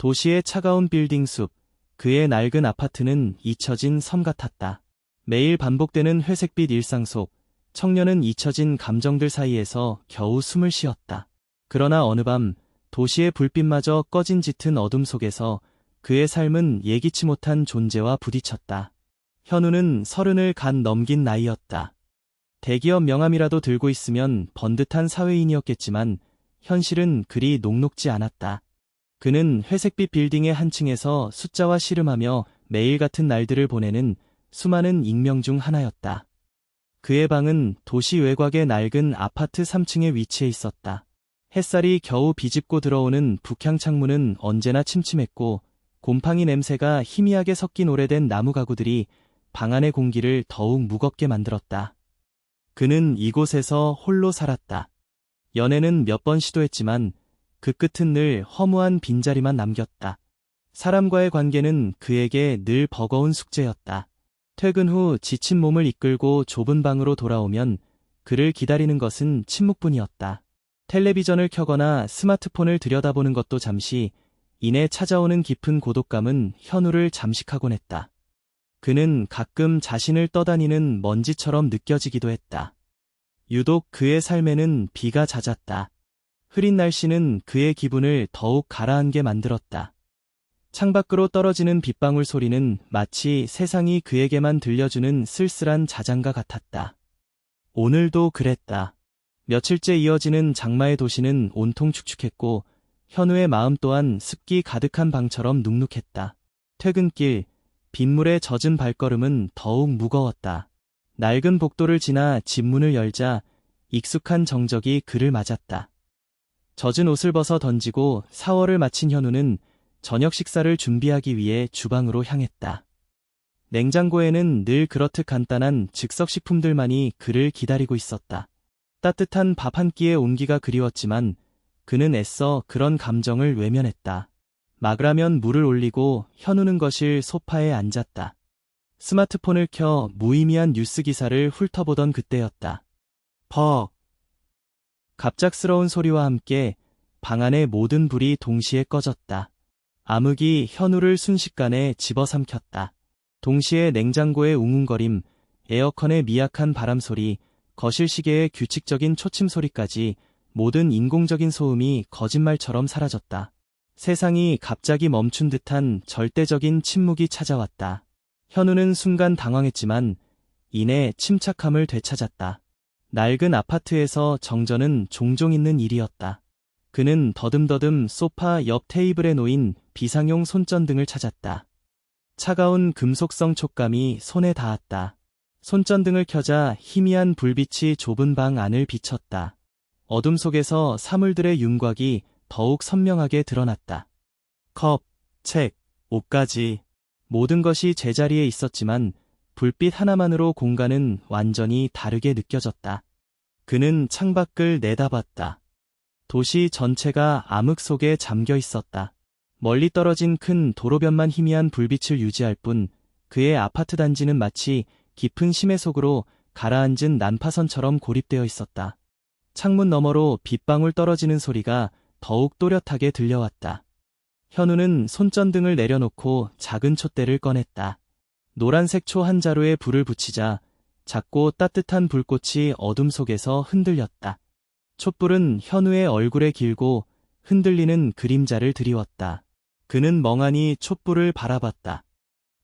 도시의 차가운 빌딩 숲, 그의 낡은 아파트는 잊혀진 섬 같았다. 매일 반복되는 회색빛 일상 속 청년은 잊혀진 감정들 사이에서 겨우 숨을 쉬었다. 그러나 어느 밤 도시의 불빛마저 꺼진 짙은 어둠 속에서 그의 삶은 예기치 못한 존재와 부딪혔다. 현우는 30을 간 넘긴 나이였다. 대기업 명함이라도 들고 있으면 번듯한 사회인이었겠지만 현실은 그리 녹록지 않았다. 그는 회색빛 빌딩의 한 층에서 숫자와 씨름하며 매일 같은 날들을 보내는 수많은 익명 중 하나였다. 그의 방은 도시 외곽의 낡은 아파트 3층에 위치해 있었다. 햇살이 겨우 비집고 들어오는 북향 창문은 언제나 침침했고 곰팡이 냄새가 희미하게 섞인 오래된 나무 가구들이 방 안의 공기를 더욱 무겁게 만들었다. 그는 이곳에서 홀로 살았다. 연애는 몇 번 시도했지만 그 끝은 늘 허무한 빈자리만 남겼다. 사람과의 관계는 그에게 늘 버거운 숙제였다. 퇴근 후 지친 몸을 이끌고 좁은 방으로 돌아오면 그를 기다리는 것은 침묵뿐이었다. 텔레비전을 켜거나 스마트폰을 들여다보는 것도 잠시, 이내 찾아오는 깊은 고독감은 현우를 잠식하곤 했다. 그는 가끔 자신을 떠다니는 먼지처럼 느껴지기도 했다. 유독 그의 삶에는 비가 잦았다. 흐린 날씨는 그의 기분을 더욱 가라앉게 만들었다. 창밖으로 떨어지는 빗방울 소리는 마치 세상이 그에게만 들려주는 쓸쓸한 자장가 같았다. 오늘도 그랬다. 며칠째 이어지는 장마의 도시는 온통 축축했고 현우의 마음 또한 습기 가득한 방처럼 눅눅했다. 퇴근길, 빗물에 젖은 발걸음은 더욱 무거웠다. 낡은 복도를 지나 집 문을 열자 익숙한 정적이 그를 맞았다. 젖은 옷을 벗어 던지고 샤워를 마친 현우는 저녁 식사를 준비하기 위해 주방으로 향했다. 냉장고에는 늘 그렇듯 간단한 즉석식품들만이 그를 기다리고 있었다. 따뜻한 밥 한 끼의 온기가 그리웠지만 그는 애써 그런 감정을 외면했다. 막으라면 물을 올리고 현우는 거실 소파에 앉았다. 스마트폰을 켜 무의미한 뉴스 기사를 훑어보던 그때였다. 퍽! 갑작스러운 소리와 함께 방 안의 모든 불이 동시에 꺼졌다. 암흑이 현우를 순식간에 집어삼켰다. 동시에 냉장고의 웅웅거림, 에어컨의 미약한 바람소리, 거실 시계의 규칙적인 초침 소리까지 모든 인공적인 소음이 거짓말처럼 사라졌다. 세상이 갑자기 멈춘 듯한 절대적인 침묵이 찾아왔다. 현우는 순간 당황했지만 이내 침착함을 되찾았다. 낡은 아파트에서 정전은 종종 있는 일이었다. 그는 더듬더듬 소파 옆 테이블에 놓인 비상용 손전등을 찾았다. 차가운 금속성 촉감이 손에 닿았다. 손전등을 켜자 희미한 불빛이 좁은 방 안을 비쳤다. 어둠 속에서 사물들의 윤곽이 더욱 선명하게 드러났다. 컵, 책, 옷까지 모든 것이 제자리에 있었지만 불빛 하나만으로 공간은 완전히 다르게 느껴졌다. 그는 창밖을 내다봤다. 도시 전체가 암흑 속에 잠겨 있었다. 멀리 떨어진 큰 도로변만 희미한 불빛을 유지할 뿐 그의 아파트 단지는 마치 깊은 심해 속으로 가라앉은 난파선처럼 고립되어 있었다. 창문 너머로 빗방울 떨어지는 소리가 더욱 또렷하게 들려왔다. 현우는 손전등을 내려놓고 작은 촛대를 꺼냈다. 노란색 초 한 자루에 불을 붙이자 작고 따뜻한 불꽃이 어둠 속에서 흔들렸다. 촛불은 현우의 얼굴에 길고 흔들리는 그림자를 드리웠다. 그는 멍하니 촛불을 바라봤다.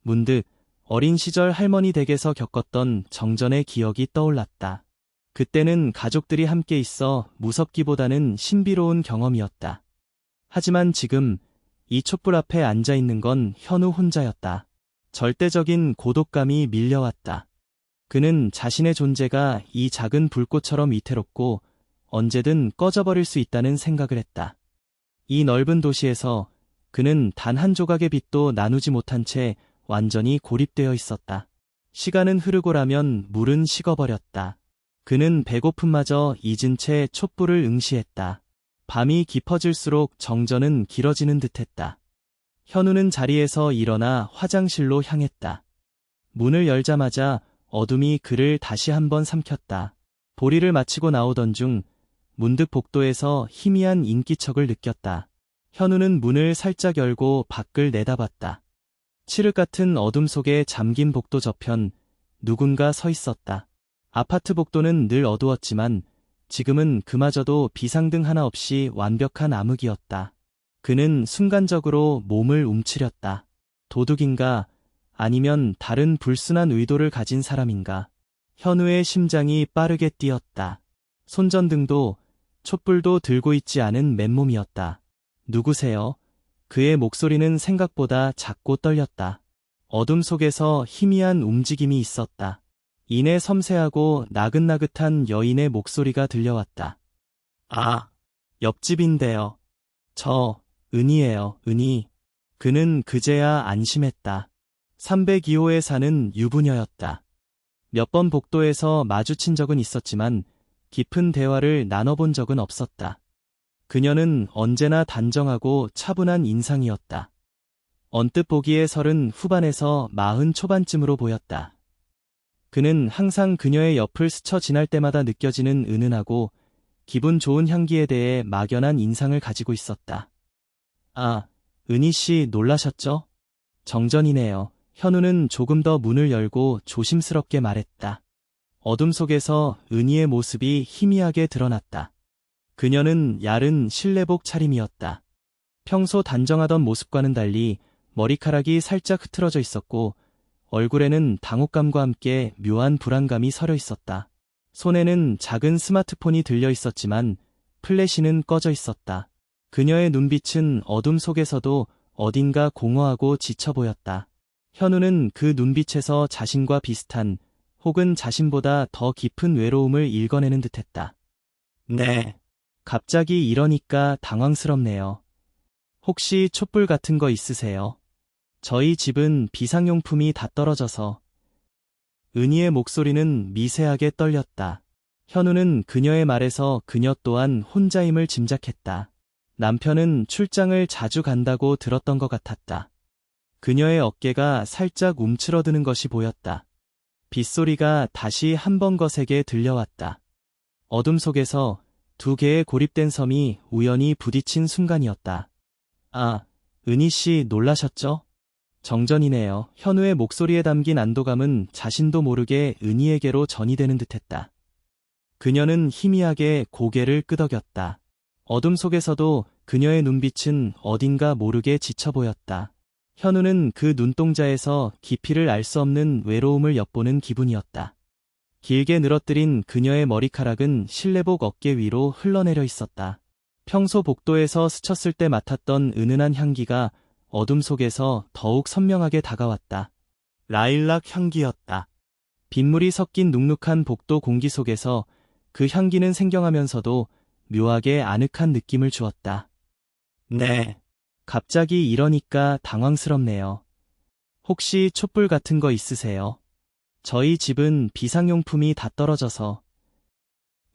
문득 어린 시절 할머니 댁에서 겪었던 정전의 기억이 떠올랐다. 그때는 가족들이 함께 있어 무섭기보다는 신비로운 경험이었다. 하지만 지금 이 촛불 앞에 앉아 있는 건 현우 혼자였다. 절대적인 고독감이 밀려왔다. 그는 자신의 존재가 이 작은 불꽃처럼 위태롭고 언제든 꺼져버릴 수 있다는 생각을 했다. 이 넓은 도시에서 그는 단 한 조각의 빛도 나누지 못한 채 완전히 고립되어 있었다. 시간은 흐르고라면 물은 식어버렸다. 그는 배고픔마저 잊은 채 촛불을 응시했다. 밤이 깊어질수록 정전은 길어지는 듯했다. 현우는 자리에서 일어나 화장실로 향했다. 문을 열자마자 어둠이 그를 다시 한번 삼켰다. 보리를 마치고 나오던 중 문득 복도에서 희미한 인기척을 느꼈다. 현우는 문을 살짝 열고 밖을 내다봤다. 칠흑 같은 어둠 속에 잠긴 복도 저편 누군가 서 있었다. 아파트 복도는 늘 어두웠지만 지금은 그마저도 비상등 하나 없이 완벽한 암흑이었다. 그는 순간적으로 몸을 움츠렸다. 도둑인가? 아니면 다른 불순한 의도를 가진 사람인가? 현우의 심장이 빠르게 뛰었다. 손전등도 촛불도 들고 있지 않은 맨몸이었다. 누구세요? 그의 목소리는 생각보다 작고 떨렸다. 어둠 속에서 희미한 움직임이 있었다. 이내 섬세하고 나긋나긋한 여인의 목소리가 들려왔다. 아, 옆집인데요. 저, 은희예요, 은희. 그는 그제야 안심했다. 302호에 사는 유부녀였다. 몇 번 복도에서 마주친 적은 있었지만 깊은 대화를 나눠본 적은 없었다. 그녀는 언제나 단정하고 차분한 인상이었다. 언뜻 보기에 30 후반에서 40 초반쯤으로 보였다. 그는 항상 그녀의 옆을 스쳐 지날 때마다 느껴지는 은은하고 기분 좋은 향기에 대해 막연한 인상을 가지고 있었다. 아, 은희 씨 놀라셨죠? 정전이네요. 현우는 조금 더 문을 열고 조심스럽게 말했다. 어둠 속에서 은희의 모습이 희미하게 드러났다. 그녀는 야른 실내복 차림이었다. 평소 단정하던 모습과는 달리 머리카락이 살짝 흐트러져 있었고 얼굴에는 당혹감과 함께 묘한 불안감이 서려 있었다. 손에는 작은 스마트폰이 들려 있었지만 플래시는 꺼져 있었다. 그녀의 눈빛은 어둠 속에서도 어딘가 공허하고 지쳐 보였다. 현우는 그 눈빛에서 자신과 비슷한 혹은 자신보다 더 깊은 외로움을 읽어내는 듯했다. 네. 갑자기 이러니까 당황스럽네요. 혹시 촛불 같은 거 있으세요? 저희 집은 비상용품이 다 떨어져서. 은희의 목소리는 미세하게 떨렸다. 현우는 그녀의 말에서 그녀 또한 혼자임을 짐작했다. 남편은 출장을 자주 간다고 들었던 것 같았다. 그녀의 어깨가 살짝 움츠러드는 것이 보였다. 빗소리가 다시 한 번 거세게 들려왔다. 어둠 속에서 두 개의 고립된 섬이 우연히 부딪힌 순간이었다. 아, 은희 씨 놀라셨죠? 정전이네요. 현우의 목소리에 담긴 안도감은 자신도 모르게 은희에게로 전이되는 듯했다. 그녀는 희미하게 고개를 끄덕였다. 어둠 속에서도 그녀의 눈빛은 어딘가 모르게 지쳐 보였다. 현우는 그 눈동자에서 깊이를 알 수 없는 외로움을 엿보는 기분이었다. 길게 늘어뜨린 그녀의 머리카락은 실내복 어깨 위로 흘러내려 있었다. 평소 복도에서 스쳤을 때 맡았던 은은한 향기가 어둠 속에서 더욱 선명하게 다가왔다. 라일락 향기였다. 빗물이 섞인 눅눅한 복도 공기 속에서 그 향기는 생경하면서도 묘하게 아늑한 느낌을 주었다. 네. 갑자기 이러니까 당황스럽네요. 혹시 촛불 같은 거 있으세요? 저희 집은 비상용품이 다 떨어져서.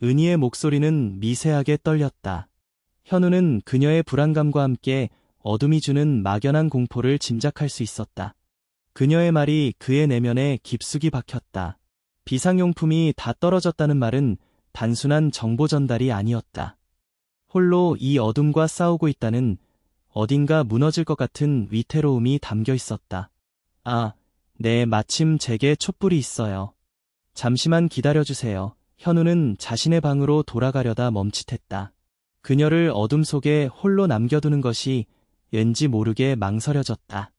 은희의 목소리는 미세하게 떨렸다. 현우는 그녀의 불안감과 함께 어둠이 주는 막연한 공포를 짐작할 수 있었다. 그녀의 말이 그의 내면에 깊숙이 박혔다. 비상용품이 다 떨어졌다는 말은 단순한 정보 전달이 아니었다. 홀로 이 어둠과 싸우고 있다는 어딘가 무너질 것 같은 위태로움이 담겨 있었다. 아, 네, 마침 제게 촛불이 있어요. 잠시만 기다려주세요. 현우는 자신의 방으로 돌아가려다 멈칫했다. 그녀를 어둠 속에 홀로 남겨두는 것이 왠지 모르게 망설여졌다.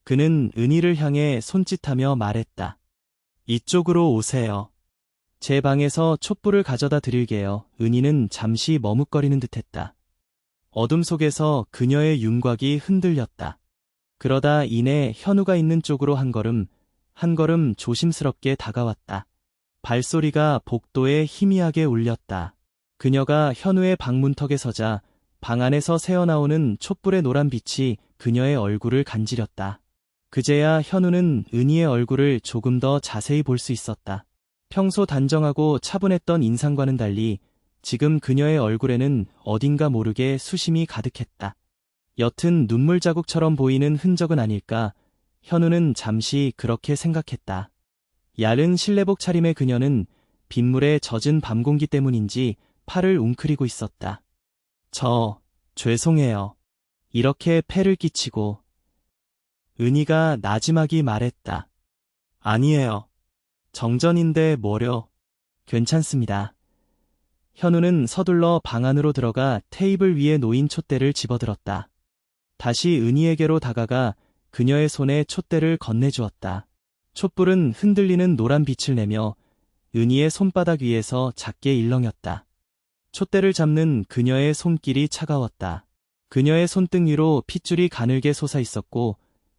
그는 은희를 향해 손짓하며 말했다. 이쪽으로 오세요. 제 방에서 촛불을 가져다 드릴게요. 은희는 잠시 머뭇거리는 듯했다. 어둠 속에서 그녀의 윤곽이 흔들렸다. 그러다 이내 현우가 있는 쪽으로 한 걸음 조심스럽게 다가왔다. 발소리가 복도에 희미하게 울렸다. 그녀가 현우의 방문턱에 서자 방 안에서 새어나오는 촛불의 노란 빛이 그녀의 얼굴을 간지렸다. 그제야 현우는 은희의 얼굴을 조금 더 자세히 볼 수 있었다. 평소 단정하고 차분했던 인상과는 달리 지금 그녀의 얼굴에는 어딘가 모르게 수심이 가득했다. 옅은 눈물 자국처럼 보이는 흔적은 아닐까? 현우는 잠시 그렇게 생각했다. 야른 실내복 차림의 그녀는 빗물에 젖은 밤 공기 때문인지 팔을 웅크리고 있었다. 죄송해요. 이렇게 폐를 끼치고 은희가 나지막이 말했다. 아니에요. 정전인데 뭐려. 괜찮습니다. 현우는 서둘러 방 안으로 들어가 테이블 위에 놓인 촛대를 집어들었다. 다시 은희에게로 다가가 그녀의 손에 촛대를 건네주었다. 촛불은 흔들리는 노란 빛을 내며 은희의 손바닥 위에서 작게 일렁였다. 촛대를 잡는 그녀의 손길이 차가웠다. 그녀의 손등 위로 핏줄이 가늘게 솟아 있었고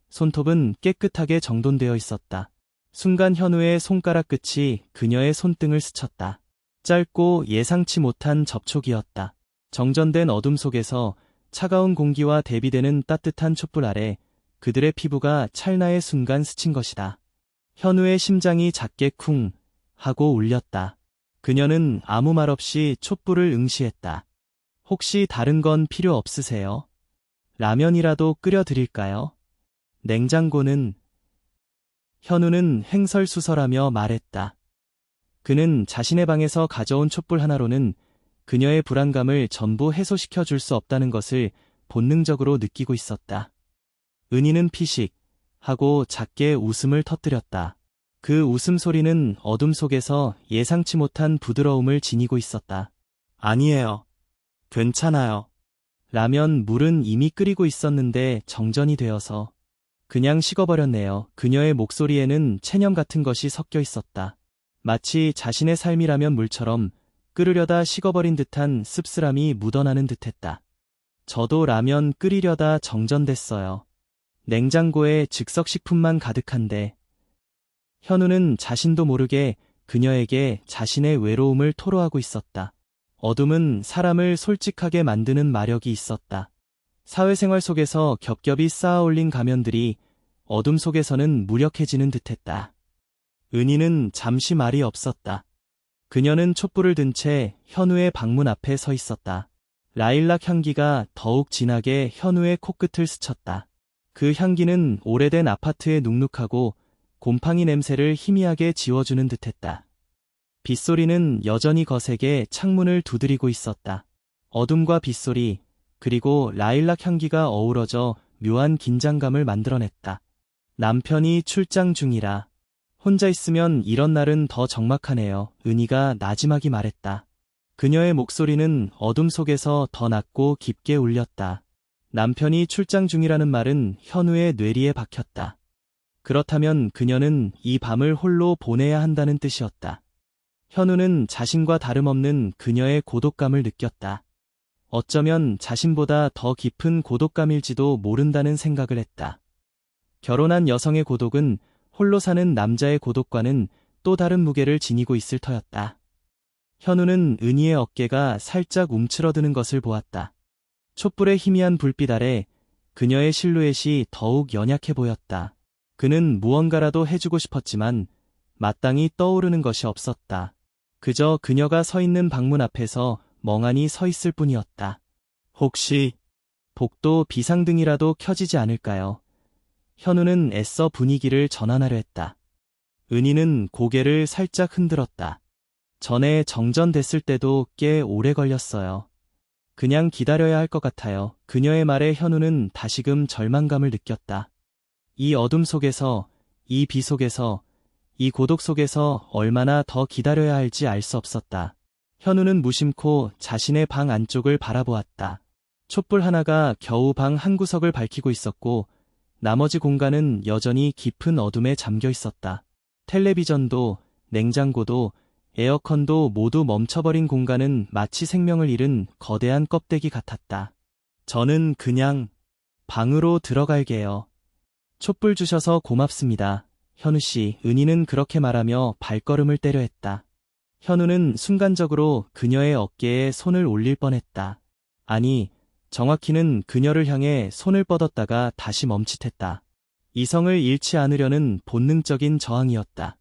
손톱은 깨끗하게 정돈되어 있었다. 순간 현우의 손가락 끝이 그녀의 손등을 스쳤다. 짧고 예상치 못한 접촉이었다. 정전된 어둠 속에서 차가운 공기와 대비되는 따뜻한 촛불 아래 그들의 피부가 찰나의 순간 스친 것이다. 현우의 심장이 작게 쿵 하고 울렸다. 그녀는 아무 말 없이 촛불을 응시했다. 혹시 다른 건 필요 없으세요? 라면이라도 끓여 드릴까요? 냉장고는? 현우는 횡설수설하며 말했다. 그는 자신의 방에서 가져온 촛불 하나로는 그녀의 불안감을 전부 해소시켜 줄 수 없다는 것을 본능적으로 느끼고 있었다. 은희는 피식 하고 작게 웃음을 터뜨렸다. 그 웃음소리는 어둠 속에서 예상치 못한 부드러움을 지니고 있었다. 아니에요. 괜찮아요. 라면 물은 이미 끓이고 있었는데 정전이 되어서 그냥 식어버렸네요. 그녀의 목소리에는 체념 같은 것이 섞여 있었다. 마치 자신의 삶이라면 물처럼 끓으려다 식어버린 듯한 씁쓸함이 묻어나는 듯했다. 저도 라면 끓이려다 정전됐어요. 냉장고에 즉석식품만 가득한데. 현우는 자신도 모르게 그녀에게 자신의 외로움을 토로하고 있었다. 어둠은 사람을 솔직하게 만드는 마력이 있었다. 사회생활 속에서 겹겹이 쌓아올린 가면들이 어둠 속에서는 무력해지는 듯했다. 은희는 잠시 말이 없었다. 그녀는 촛불을 든 채 현우의 방문 앞에 서 있었다. 라일락 향기가 더욱 진하게 현우의 코끝을 스쳤다. 그 향기는 오래된 아파트의 눅눅하고 곰팡이 냄새를 희미하게 지워주는 듯했다. 빗소리는 여전히 거세게 창문을 두드리고 있었다. 어둠과 빗소리, 그리고 라일락 향기가 어우러져 묘한 긴장감을 만들어냈다. 남편이 출장 중이라. 혼자 있으면 이런 날은 더 적막하네요. 은희가 나지막이 말했다. 그녀의 목소리는 어둠 속에서 더 낮고 깊게 울렸다. 남편이 출장 중이라는 말은 현우의 뇌리에 박혔다. 그렇다면 그녀는 이 밤을 홀로 보내야 한다는 뜻이었다. 현우는 자신과 다름없는 그녀의 고독감을 느꼈다. 어쩌면 자신보다 더 깊은 고독감일지도 모른다는 생각을 했다. 결혼한 여성의 고독은 홀로 사는 남자의 고독과는 또 다른 무게를 지니고 있을 터였다. 현우는 은희의 어깨가 살짝 움츠러드는 것을 보았다. 촛불의 희미한 불빛 아래 그녀의 실루엣이 더욱 연약해 보였다. 그는 무언가라도 해주고 싶었지만 마땅히 떠오르는 것이 없었다. 그저 그녀가 서 있는 방문 앞에서 멍하니 서 있을 뿐이었다. 혹시 복도 비상등이라도 켜지지 않을까요? 현우는 애써 분위기를 전환하려 했다. 은희는 고개를 살짝 흔들었다. 전에 정전됐을 때도 꽤 오래 걸렸어요. 그냥 기다려야 할 것 같아요. 그녀의 말에 현우는 다시금 절망감을 느꼈다. 이 어둠 속에서, 이 비 속에서, 이 고독 속에서 얼마나 더 기다려야 할지 알 수 없었다. 현우는 무심코 자신의 방 안쪽을 바라보았다. 촛불 하나가 겨우 방 한 구석을 밝히고 있었고 나머지 공간은 여전히 깊은 어둠에 잠겨 있었다. 텔레비전도, 냉장고도, 에어컨도 모두 멈춰버린 공간은 마치 생명을 잃은 거대한 껍데기 같았다. 저는 그냥 방으로 들어갈게요. 촛불 주셔서 고맙습니다. 현우 씨, 은희는 그렇게 말하며 발걸음을 떼려 했다. 현우는 순간적으로 그녀의 어깨에 손을 올릴 뻔했다. 아니, 정확히는 그녀를 향해 손을 뻗었다가 다시 멈칫했다. 이성을 잃지 않으려는 본능적인 저항이었다.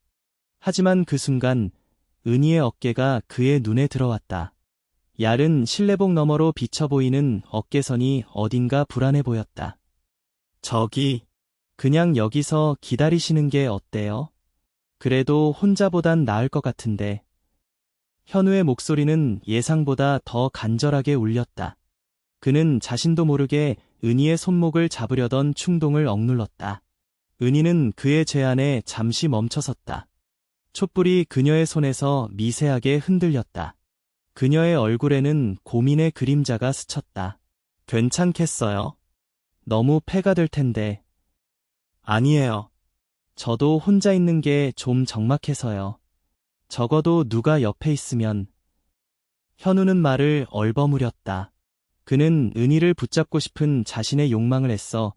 하지만 그 순간 은희의 어깨가 그의 눈에 들어왔다. 얇은 실내복 너머로 비쳐 보이는 어깨선이 어딘가 불안해 보였다. 저기, 그냥 여기서 기다리시는 게 어때요? 그래도 혼자보단 나을 것 같은데. 현우의 목소리는 예상보다 더 간절하게 울렸다. 그는 자신도 모르게 은희의 손목을 잡으려던 충동을 억눌렀다. 은희는 그의 제안에 잠시 멈춰섰다. 촛불이 그녀의 손에서 미세하게 흔들렸다. 그녀의 얼굴에는 고민의 그림자가 스쳤다. 괜찮겠어요? 너무 패가 될 텐데. 아니에요. 저도 혼자 있는 게 좀 적막해서요. 적어도 누가 옆에 있으면. 현우는 말을 얼버무렸다. 그는 은희를 붙잡고 싶은 자신의 욕망을 애써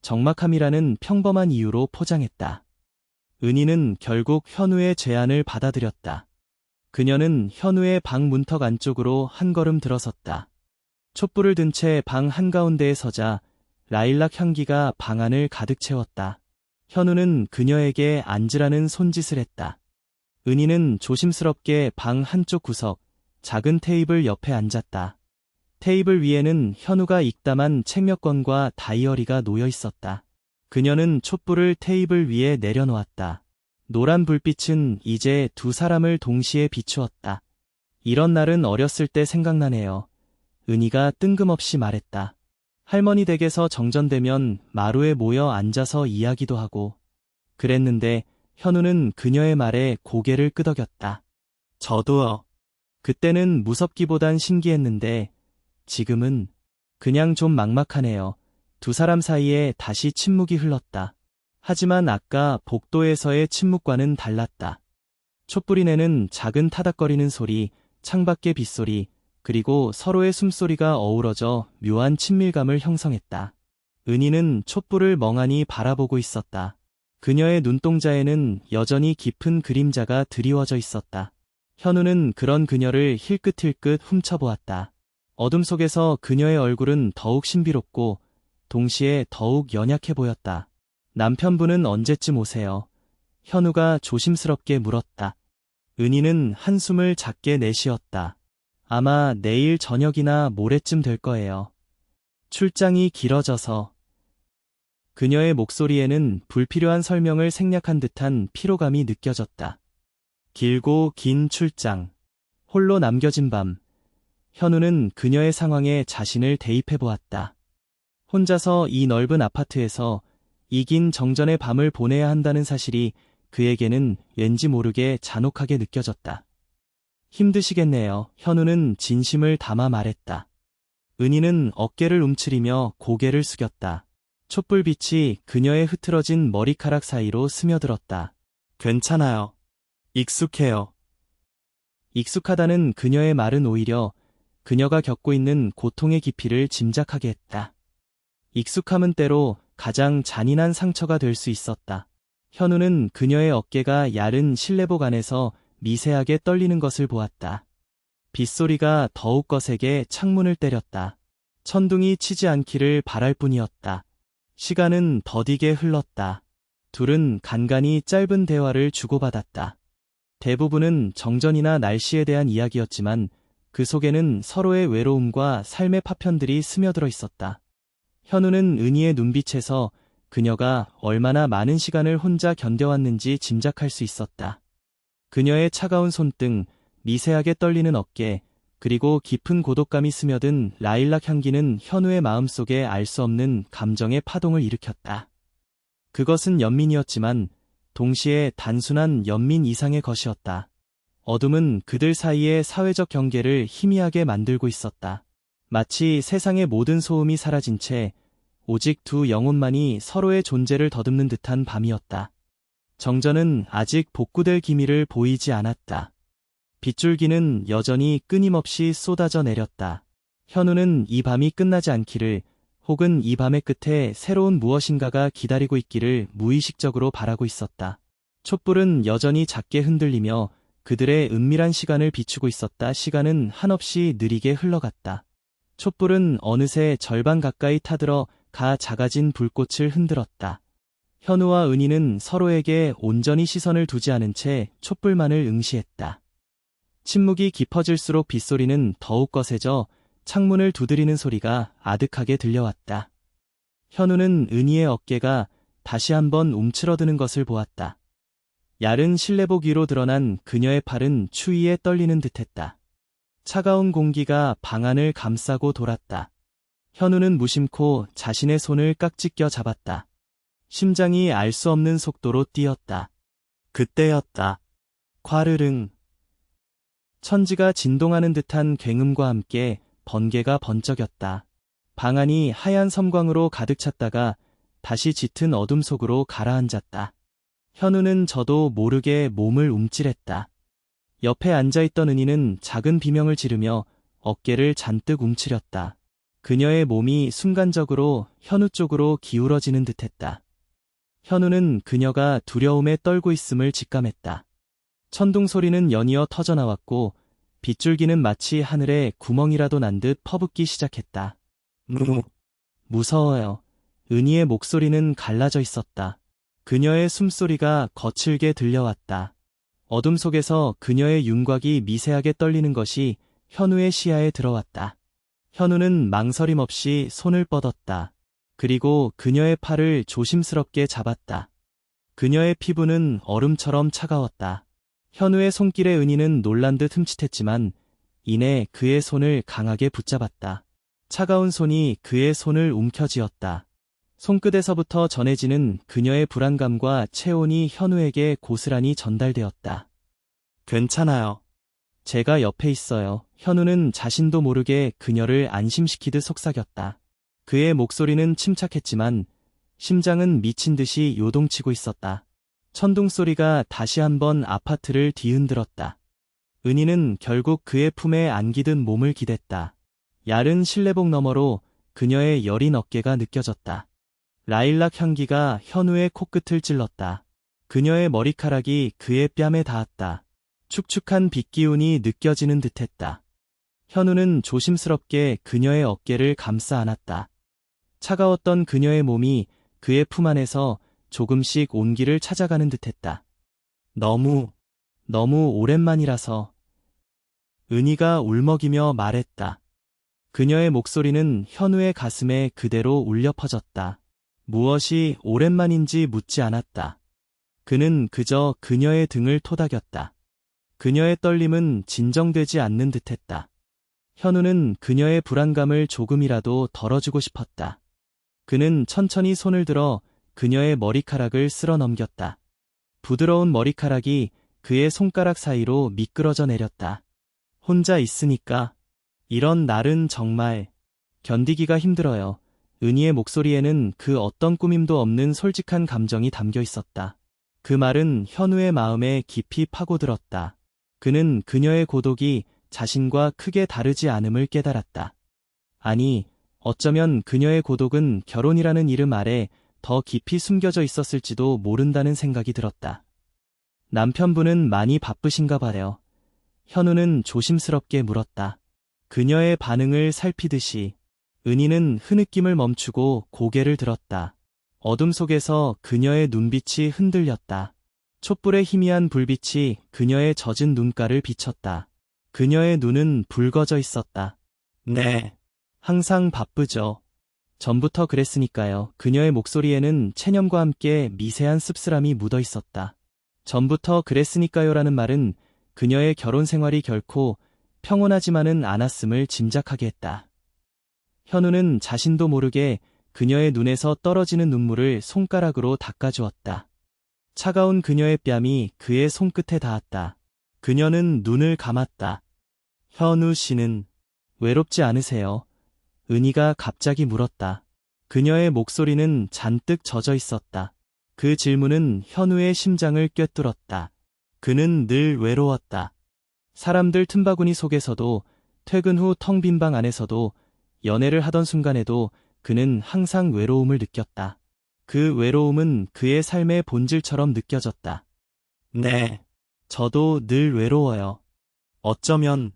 적막함이라는 평범한 이유로 포장했다. 은희는 결국 현우의 제안을 받아들였다. 그녀는 현우의 방 문턱 안쪽으로 한 걸음 들어섰다. 촛불을 든 채 방 한가운데에 서자 라일락 향기가 방 안을 가득 채웠다. 현우는 그녀에게 앉으라는 손짓을 했다. 은희는 조심스럽게 방 한쪽 구석, 작은 테이블 옆에 앉았다. 테이블 위에는 현우가 익담한 책 몇 권과 다이어리가 놓여 있었다. 그녀는 촛불을 테이블 위에 내려놓았다. 노란 불빛은 이제 두 사람을 동시에 비추었다. 이런 날은 어렸을 때 생각나네요. 은희가 뜬금없이 말했다. 할머니 댁에서 정전되면 마루에 모여 앉아서 이야기도 하고 그랬는데 현우는 그녀의 말에 고개를 끄덕였다. 저도요. 그때는 무섭기보단 신기했는데 지금은 그냥 좀 막막하네요. 두 사람 사이에 다시 침묵이 흘렀다. 하지만 아까 복도에서의 침묵과는 달랐다. 촛불이 내는 작은 타닥거리는 소리, 창밖의 빗소리, 그리고 서로의 숨소리가 어우러져 묘한 친밀감을 형성했다. 은희는 촛불을 멍하니 바라보고 있었다. 그녀의 눈동자에는 여전히 깊은 그림자가 드리워져 있었다. 현우는 그런 그녀를 힐끗힐끗 훔쳐보았다. 어둠 속에서 그녀의 얼굴은 더욱 신비롭고 동시에 더욱 연약해 보였다. 남편분은 언제쯤 오세요? 현우가 조심스럽게 물었다. 은희는 한숨을 작게 내쉬었다. 아마 내일 저녁이나 모레쯤 될 거예요. 출장이 길어져서. 그녀의 목소리에는 불필요한 설명을 생략한 듯한 피로감이 느껴졌다. 길고 긴 출장. 홀로 남겨진 밤. 현우는 그녀의 상황에 자신을 대입해 보았다. 혼자서 이 넓은 아파트에서 이 긴 정전의 밤을 보내야 한다는 사실이 그에게는 왠지 모르게 잔혹하게 느껴졌다. 힘드시겠네요. 현우는 진심을 담아 말했다. 은희는 어깨를 움츠리며 고개를 숙였다. 촛불빛이 그녀의 흐트러진 머리카락 사이로 스며들었다. 괜찮아요. 익숙해요. 익숙하다는 그녀의 말은 오히려 그녀가 겪고 있는 고통의 깊이를 짐작하게 했다. 익숙함은 때로 가장 잔인한 상처가 될 수 있었다. 현우는 그녀의 어깨가 야른 실내복 안에서 미세하게 떨리는 것을 보았다. 빗소리가 더욱 거세게 창문을 때렸다. 천둥이 치지 않기를 바랄 뿐이었다. 시간은 더디게 흘렀다. 둘은 간간히 짧은 대화를 주고받았다. 대부분은 정전이나 날씨에 대한 이야기였지만 그 속에는 서로의 외로움과 삶의 파편들이 스며들어 있었다. 현우는 은희의 눈빛에서 그녀가 얼마나 많은 시간을 혼자 견뎌왔는지 짐작할 수 있었다. 그녀의 차가운 손등, 미세하게 떨리는 어깨, 그리고 깊은 고독감이 스며든 라일락 향기는 현우의 마음속에 알 수 없는 감정의 파동을 일으켰다. 그것은 연민이었지만 동시에 단순한 연민 이상의 것이었다. 어둠은 그들 사이의 사회적 경계를 희미하게 만들고 있었다. 마치 세상의 모든 소음이 사라진 채 오직 두 영혼만이 서로의 존재를 더듬는 듯한 밤이었다. 정전은 아직 복구될 기미를 보이지 않았다. 빗줄기는 여전히 끊임없이 쏟아져 내렸다. 현우는 이 밤이 끝나지 않기를, 혹은 이 밤의 끝에 새로운 무엇인가가 기다리고 있기를 무의식적으로 바라고 있었다. 촛불은 여전히 작게 흔들리며 그들의 은밀한 시간을 비추고 있었다. 시간은 한없이 느리게 흘러갔다. 촛불은 어느새 절반 가까이 타들어 가 작아진 불꽃을 흔들었다. 현우와 은희는 서로에게 온전히 시선을 두지 않은 채 촛불만을 응시했다. 침묵이 깊어질수록 빗소리는 더욱 거세져 창문을 두드리는 소리가 아득하게 들려왔다. 현우는 은희의 어깨가 다시 한번 움츠러드는 것을 보았다. 야른 실내복 위로 드러난 그녀의 팔은 추위에 떨리는 듯했다. 차가운 공기가 방 안을 감싸고 돌았다. 현우는 무심코 자신의 손을 깍지 껴 잡았다. 심장이 알 수 없는 속도로 뛰었다. 그때였다. 콰르릉. 천지가 진동하는 듯한 굉음과 함께 번개가 번쩍였다. 방 안이 하얀 섬광으로 가득 찼다가 다시 짙은 어둠 속으로 가라앉았다. 현우는 저도 모르게 몸을 움찔했다. 옆에 앉아있던 은희는 작은 비명을 지르며 어깨를 잔뜩 움츠렸다. 그녀의 몸이 순간적으로 현우 쪽으로 기울어지는 듯했다. 현우는 그녀가 두려움에 떨고 있음을 직감했다. 천둥 소리는 연이어 터져나왔고 빗줄기는 마치 하늘에 구멍이라도 난 듯 퍼붓기 시작했다. 무서워요. 은희의 목소리는 갈라져 있었다. 그녀의 숨소리가 거칠게 들려왔다. 어둠 속에서 그녀의 윤곽이 미세하게 떨리는 것이 현우의 시야에 들어왔다. 현우는 망설임 없이 손을 뻗었다. 그리고 그녀의 팔을 조심스럽게 잡았다. 그녀의 피부는 얼음처럼 차가웠다. 현우의 손길에 은희는 놀란 듯 흠칫했지만 이내 그의 손을 강하게 붙잡았다. 차가운 손이 그의 손을 움켜쥐었다. 손끝에서부터 전해지는 그녀의 불안감과 체온이 현우에게 고스란히 전달되었다. 괜찮아요. 제가 옆에 있어요. 현우는 자신도 모르게 그녀를 안심시키듯 속삭였다. 그의 목소리는 침착했지만 심장은 미친 듯이 요동치고 있었다. 천둥 소리가 다시 한번 아파트를 뒤흔들었다. 은희는 결국 그의 품에 안기듯 몸을 기댔다. 야른 실내복 너머로 그녀의 여린 어깨가 느껴졌다. 라일락 향기가 현우의 코끝을 찔렀다. 그녀의 머리카락이 그의 뺨에 닿았다. 축축한 빗기운이 느껴지는 듯했다. 현우는 조심스럽게 그녀의 어깨를 감싸 안았다. 차가웠던 그녀의 몸이 그의 품 안에서 조금씩 온기를 찾아가는 듯했다. 너무 오랜만이라서. 은희가 울먹이며 말했다. 그녀의 목소리는 현우의 가슴에 그대로 울려 퍼졌다. 무엇이 오랜만인지 묻지 않았다. 그는 그저 그녀의 등을 토닥였다. 그녀의 떨림은 진정되지 않는 듯했다. 현우는 그녀의 불안감을 조금이라도 덜어주고 싶었다. 그는 천천히 손을 들어 그녀의 머리카락을 쓸어 넘겼다. 부드러운 머리카락이 그의 손가락 사이로 미끄러져 내렸다. 혼자 있으니까 이런 날은 정말 견디기가 힘들어요. 은희의 목소리에는 그 어떤 꾸밈도 없는 솔직한 감정이 담겨 있었다. 그 말은 현우의 마음에 깊이 파고들었다. 그는 그녀의 고독이 자신과 크게 다르지 않음을 깨달았다. 아니, 어쩌면 그녀의 고독은 결혼이라는 이름 아래 더 깊이 숨겨져 있었을지도 모른다는 생각이 들었다. 남편분은 많이 바쁘신가 봐요. 현우는 조심스럽게 물었다. 그녀의 반응을 살피듯이. 은희는 흐느낌을 멈추고 고개를 들었다. 어둠 속에서 그녀의 눈빛이 흔들렸다. 촛불의 희미한 불빛이 그녀의 젖은 눈가를 비쳤다. 그녀의 눈은 붉어져 있었다. 네. 항상 바쁘죠. 전부터 그랬으니까요. 그녀의 목소리에는 체념과 함께 미세한 씁쓸함이 묻어 있었다. 전부터 그랬으니까요라는 말은 그녀의 결혼 생활이 결코 평온하지만은 않았음을 짐작하게 했다. 현우는 자신도 모르게 그녀의 눈에서 떨어지는 눈물을 손가락으로 닦아주었다. 차가운 그녀의 뺨이 그의 손끝에 닿았다. 그녀는 눈을 감았다. 현우 씨는 외롭지 않으세요? 은희가 갑자기 물었다. 그녀의 목소리는 잔뜩 젖어 있었다. 그 질문은 현우의 심장을 꿰뚫었다. 그는 늘 외로웠다. 사람들 틈바구니 속에서도, 퇴근 후 텅 빈 방 안에서도, 연애를 하던 순간에도 그는 항상 외로움을 느꼈다. 그 외로움은 그의 삶의 본질처럼 느껴졌다. 네, 저도 늘 외로워요. 어쩌면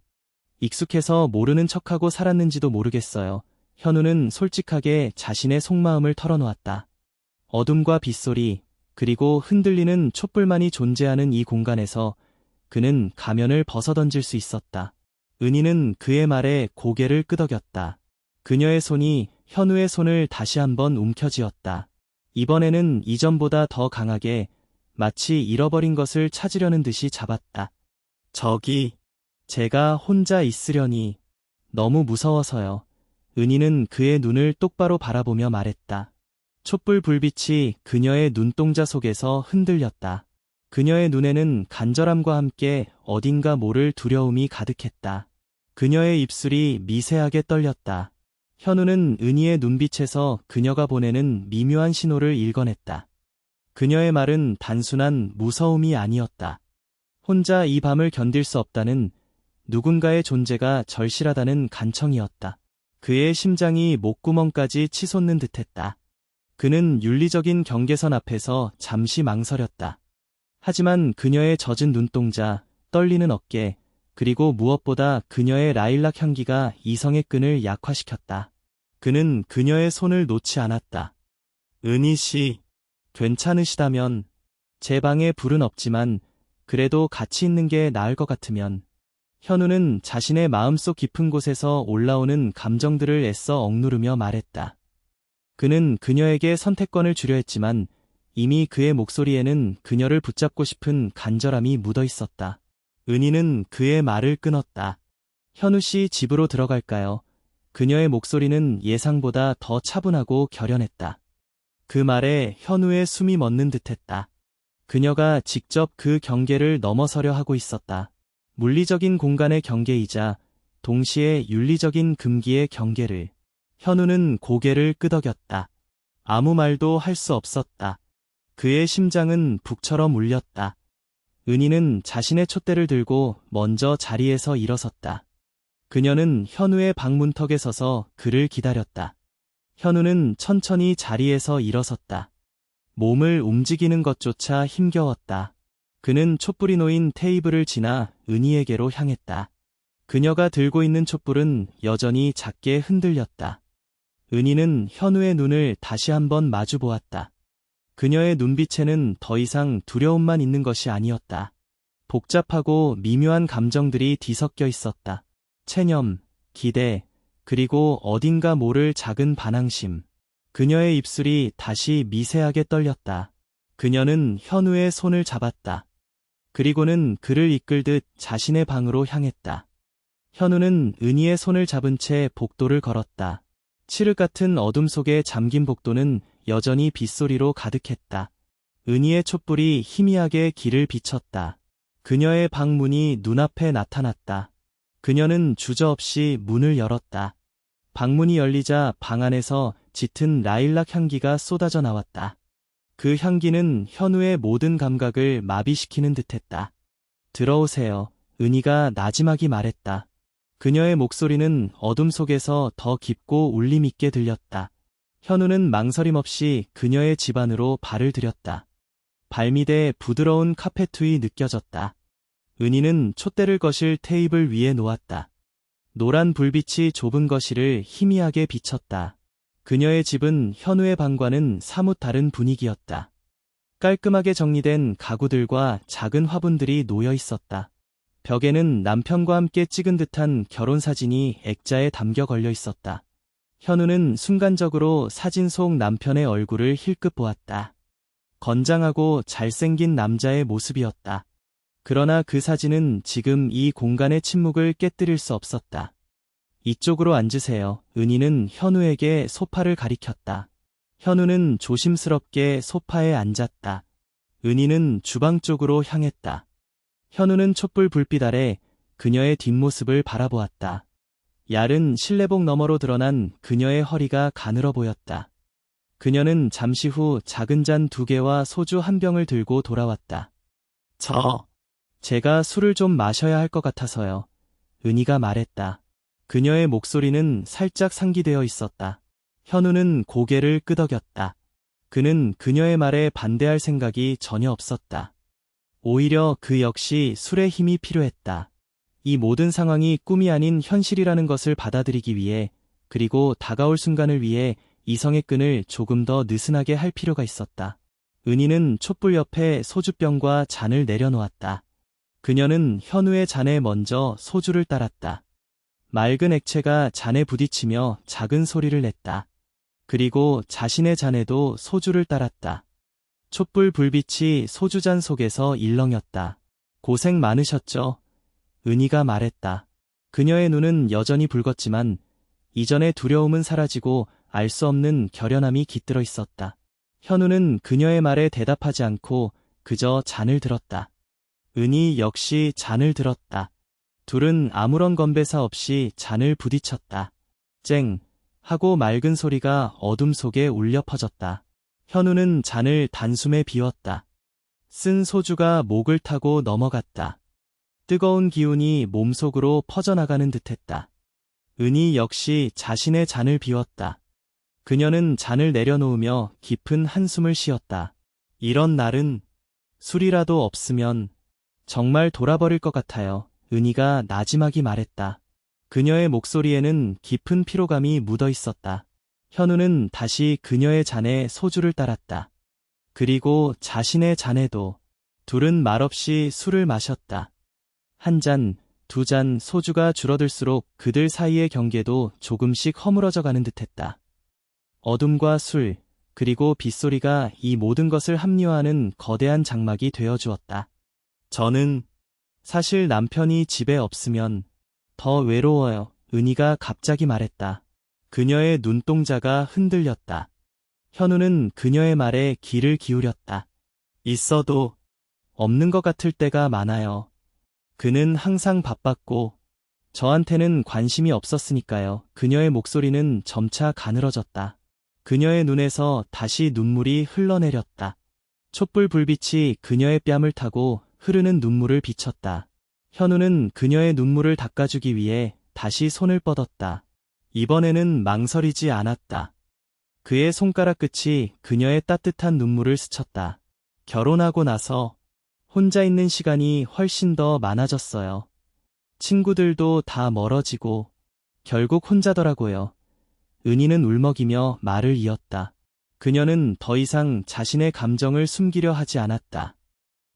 익숙해서 모르는 척하고 살았는지도 모르겠어요. 현우는 솔직하게 자신의 속마음을 털어놓았다. 어둠과 빗소리, 그리고 흔들리는 촛불만이 존재하는 이 공간에서 그는 가면을 벗어던질 수 있었다. 은희는 그의 말에 고개를 끄덕였다. 그녀의 손이 현우의 손을 다시 한번 움켜쥐었다. 이번에는 이전보다 더 강하게, 마치 잃어버린 것을 찾으려는 듯이 잡았다. 저기, 제가 혼자 있으려니 너무 무서워서요. 은희는 그의 눈을 똑바로 바라보며 말했다. 촛불 불빛이 그녀의 눈동자 속에서 흔들렸다. 그녀의 눈에는 간절함과 함께 어딘가 모를 두려움이 가득했다. 그녀의 입술이 미세하게 떨렸다. 현우는 은희의 눈빛에서 그녀가 보내는 미묘한 신호를 읽어냈다. 그녀의 말은 단순한 무서움이 아니었다. 혼자 이 밤을 견딜 수 없다는, 누군가의 존재가 절실하다는 간청이었다. 그의 심장이 목구멍까지 치솟는 듯했다. 그는 윤리적인 경계선 앞에서 잠시 망설였다. 하지만 그녀의 젖은 눈동자, 떨리는 어깨, 그리고 무엇보다 그녀의 라일락 향기가 이성의 끈을 약화시켰다. 그는 그녀의 손을 놓지 않았다. 은희 씨, 괜찮으시다면, 제 방에 불은 없지만 그래도 같이 있는 게 나을 것 같으면. 현우는 자신의 마음속 깊은 곳에서 올라오는 감정들을 애써 억누르며 말했다. 그는 그녀에게 선택권을 주려 했지만 이미 그의 목소리에는 그녀를 붙잡고 싶은 간절함이 묻어 있었다. 은희는 그의 말을 끊었다. 현우 씨 집으로 들어갈까요? 그녀의 목소리는 예상보다 더 차분하고 결연했다. 그 말에 현우의 숨이 멎는 듯했다. 그녀가 직접 그 경계를 넘어서려 하고 있었다. 물리적인 공간의 경계이자 동시에 윤리적인 금기의 경계를. 현우는 고개를 끄덕였다. 아무 말도 할 수 없었다. 그의 심장은 북처럼 울렸다. 은희는 자신의 촛대를 들고 먼저 자리에서 일어섰다. 그녀는 현우의 방 문턱에 서서 그를 기다렸다. 현우는 천천히 자리에서 일어섰다. 몸을 움직이는 것조차 힘겨웠다. 그는 촛불이 놓인 테이블을 지나 은희에게로 향했다. 그녀가 들고 있는 촛불은 여전히 작게 흔들렸다. 은희는 현우의 눈을 다시 한번 마주 보았다. 그녀의 눈빛에는 더 이상 두려움만 있는 것이 아니었다. 복잡하고 미묘한 감정들이 뒤섞여 있었다. 체념, 기대, 그리고 어딘가 모를 작은 반항심. 그녀의 입술이 다시 미세하게 떨렸다. 그녀는 현우의 손을 잡았다. 그리고는 그를 이끌듯 자신의 방으로 향했다. 현우는 은희의 손을 잡은 채 복도를 걸었다. 칠흑 같은 어둠 속에 잠긴 복도는 여전히 빗소리로 가득했다. 은희의 촛불이 희미하게 길을 비췄다. 그녀의 방 문이 눈앞에 나타났다. 그녀는 주저없이 문을 열었다. 방문이 열리자 방 안에서 짙은 라일락 향기가 쏟아져 나왔다. 그 향기는 현우의 모든 감각을 마비시키는 듯했다. 들어오세요. 은희가 나지막이 말했다. 그녀의 목소리는 어둠 속에서 더 깊고 울림 있게 들렸다. 현우는 망설임 없이 그녀의 집 안으로 발을 들였다. 발밑에 부드러운 카페트이 느껴졌다. 은희는 촛대를 거실 테이블 위에 놓았다. 노란 불빛이 좁은 거실을 희미하게 비쳤다. 그녀의 집은 현우의 방과는 사뭇 다른 분위기였다. 깔끔하게 정리된 가구들과 작은 화분들이 놓여 있었다. 벽에는 남편과 함께 찍은 듯한 결혼사진이 액자에 담겨 걸려 있었다. 현우는 순간적으로 사진 속 남편의 얼굴을 힐끗 보았다. 건장하고 잘생긴 남자의 모습이었다. 그러나 그 사진은 지금 이 공간의 침묵을 깨뜨릴 수 없었다. 이쪽으로 앉으세요. 은희는 현우에게 소파를 가리켰다. 현우는 조심스럽게 소파에 앉았다. 은희는 주방 쪽으로 향했다. 현우는 촛불 불빛 아래 그녀의 뒷모습을 바라보았다. 얇은 실내복 너머로 드러난 그녀의 허리가 가늘어 보였다. 그녀는 잠시 후 작은 잔 2개와 소주 1병을 들고 돌아왔다. 제가 술을 좀 마셔야 할 것 같아서요. 은희가 말했다. 그녀의 목소리는 살짝 상기되어 있었다. 현우는 고개를 끄덕였다. 그는 그녀의 말에 반대할 생각이 전혀 없었다. 오히려 그 역시 술의 힘이 필요했다. 이 모든 상황이 꿈이 아닌 현실이라는 것을 받아들이기 위해, 그리고 다가올 순간을 위해 이성의 끈을 조금 더 느슨하게 할 필요가 있었다. 은희는 촛불 옆에 소주병과 잔을 내려놓았다. 그녀는 현우의 잔에 먼저 소주를 따랐다. 맑은 액체가 잔에 부딪히며 작은 소리를 냈다. 그리고 자신의 잔에도 소주를 따랐다. 촛불 불빛이 소주잔 속에서 일렁였다. 고생 많으셨죠? 은희가 말했다. 그녀의 눈은 여전히 붉었지만 이전의 두려움은 사라지고 알 수 없는 결연함이 깃들어 있었다. 현우는 그녀의 말에 대답하지 않고 그저 잔을 들었다. 은희 역시 잔을 들었다. 둘은 아무런 건배사 없이 잔을 부딪혔다. 쨍! 하고 맑은 소리가 어둠 속에 울려 퍼졌다. 현우는 잔을 단숨에 비웠다. 쓴 소주가 목을 타고 넘어갔다. 뜨거운 기운이 몸속으로 퍼져나가는 듯했다. 은희 역시 자신의 잔을 비웠다. 그녀는 잔을 내려놓으며 깊은 한숨을 쉬었다. 이런 날은 술이라도 없으면 정말 돌아버릴 것 같아요. 은희가 나지막이 말했다. 그녀의 목소리에는 깊은 피로감이 묻어 있었다. 현우는 다시 그녀의 잔에 소주를 따랐다. 그리고 자신의 잔에도. 둘은 말없이 술을 마셨다. 한 잔, 두 잔 소주가 줄어들수록 그들 사이의 경계도 조금씩 허물어져 가는 듯했다. 어둠과 술, 그리고 빗소리가 이 모든 것을 합리화하는 거대한 장막이 되어주었다. 저는 사실 남편이 집에 없으면 더 외로워요. 은희가 갑자기 말했다. 그녀의 눈동자가 흔들렸다. 현우는 그녀의 말에 귀를 기울였다. 있어도 없는 것 같을 때가 많아요. 그는 항상 바빴고 저한테는 관심이 없었으니까요. 그녀의 목소리는 점차 가늘어졌다. 그녀의 눈에서 다시 눈물이 흘러내렸다. 촛불 불빛이 그녀의 뺨을 타고 흐르는 눈물을 비쳤다. 현우는 그녀의 눈물을 닦아주기 위해 다시 손을 뻗었다. 이번에는 망설이지 않았다. 그의 손가락 끝이 그녀의 따뜻한 눈물을 스쳤다. 결혼하고 나서 혼자 있는 시간이 훨씬 더 많아졌어요. 친구들도 다 멀어지고 결국 혼자더라고요. 은희는 울먹이며 말을 이었다. 그녀는 더 이상 자신의 감정을 숨기려 하지 않았다.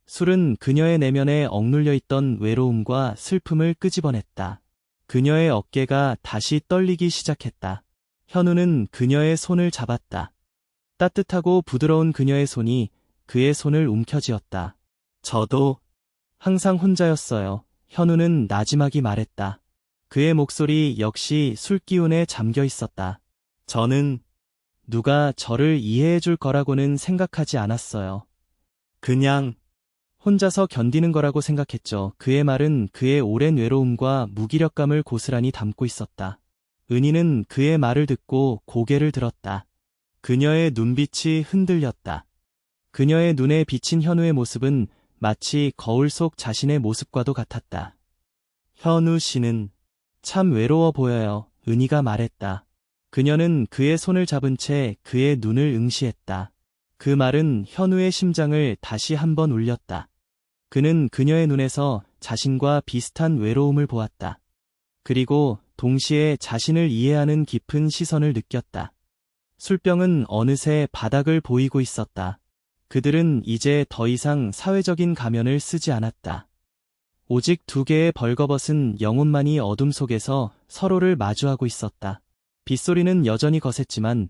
술은 그녀의 내면에 억눌려 있던 외로움과 슬픔을 끄집어냈다. 그녀의 어깨가 다시 떨리기 시작했다. 현우는 그녀의 손을 잡았다. 따뜻하고 부드러운 그녀의 손이 그의 손을 움켜쥐었다. 저도 항상 혼자였어요. 현우는 나지막이 말했다. 그의 목소리 역시 술기운에 잠겨 있었다. 저는 누가 저를 이해해 줄 거라고는 생각하지 않았어요. 그냥 혼자서 견디는 거라고 생각했죠. 그의 말은 그의 오랜 외로움과 무기력감을 고스란히 담고 있었다. 은희는 그의 말을 듣고 고개를 들었다. 그녀의 눈빛이 흔들렸다. 그녀의 눈에 비친 현우의 모습은 마치 거울 속 자신의 모습과도 같았다. 현우 씨는 참 외로워 보여요. 은희가 말했다. 그녀는 그의 손을 잡은 채 그의 눈을 응시했다. 그 말은 현우의 심장을 다시 한번 울렸다. 그는 그녀의 눈에서 자신과 비슷한 외로움을 보았다. 그리고 동시에 자신을 이해하는 깊은 시선을 느꼈다. 술병은 어느새 바닥을 보이고 있었다. 그들은 이제 더 이상 사회적인 가면을 쓰지 않았다. 오직 두 개의 벌거벗은 영혼만이 어둠 속에서 서로를 마주하고 있었다. 빗소리는 여전히 거셌지만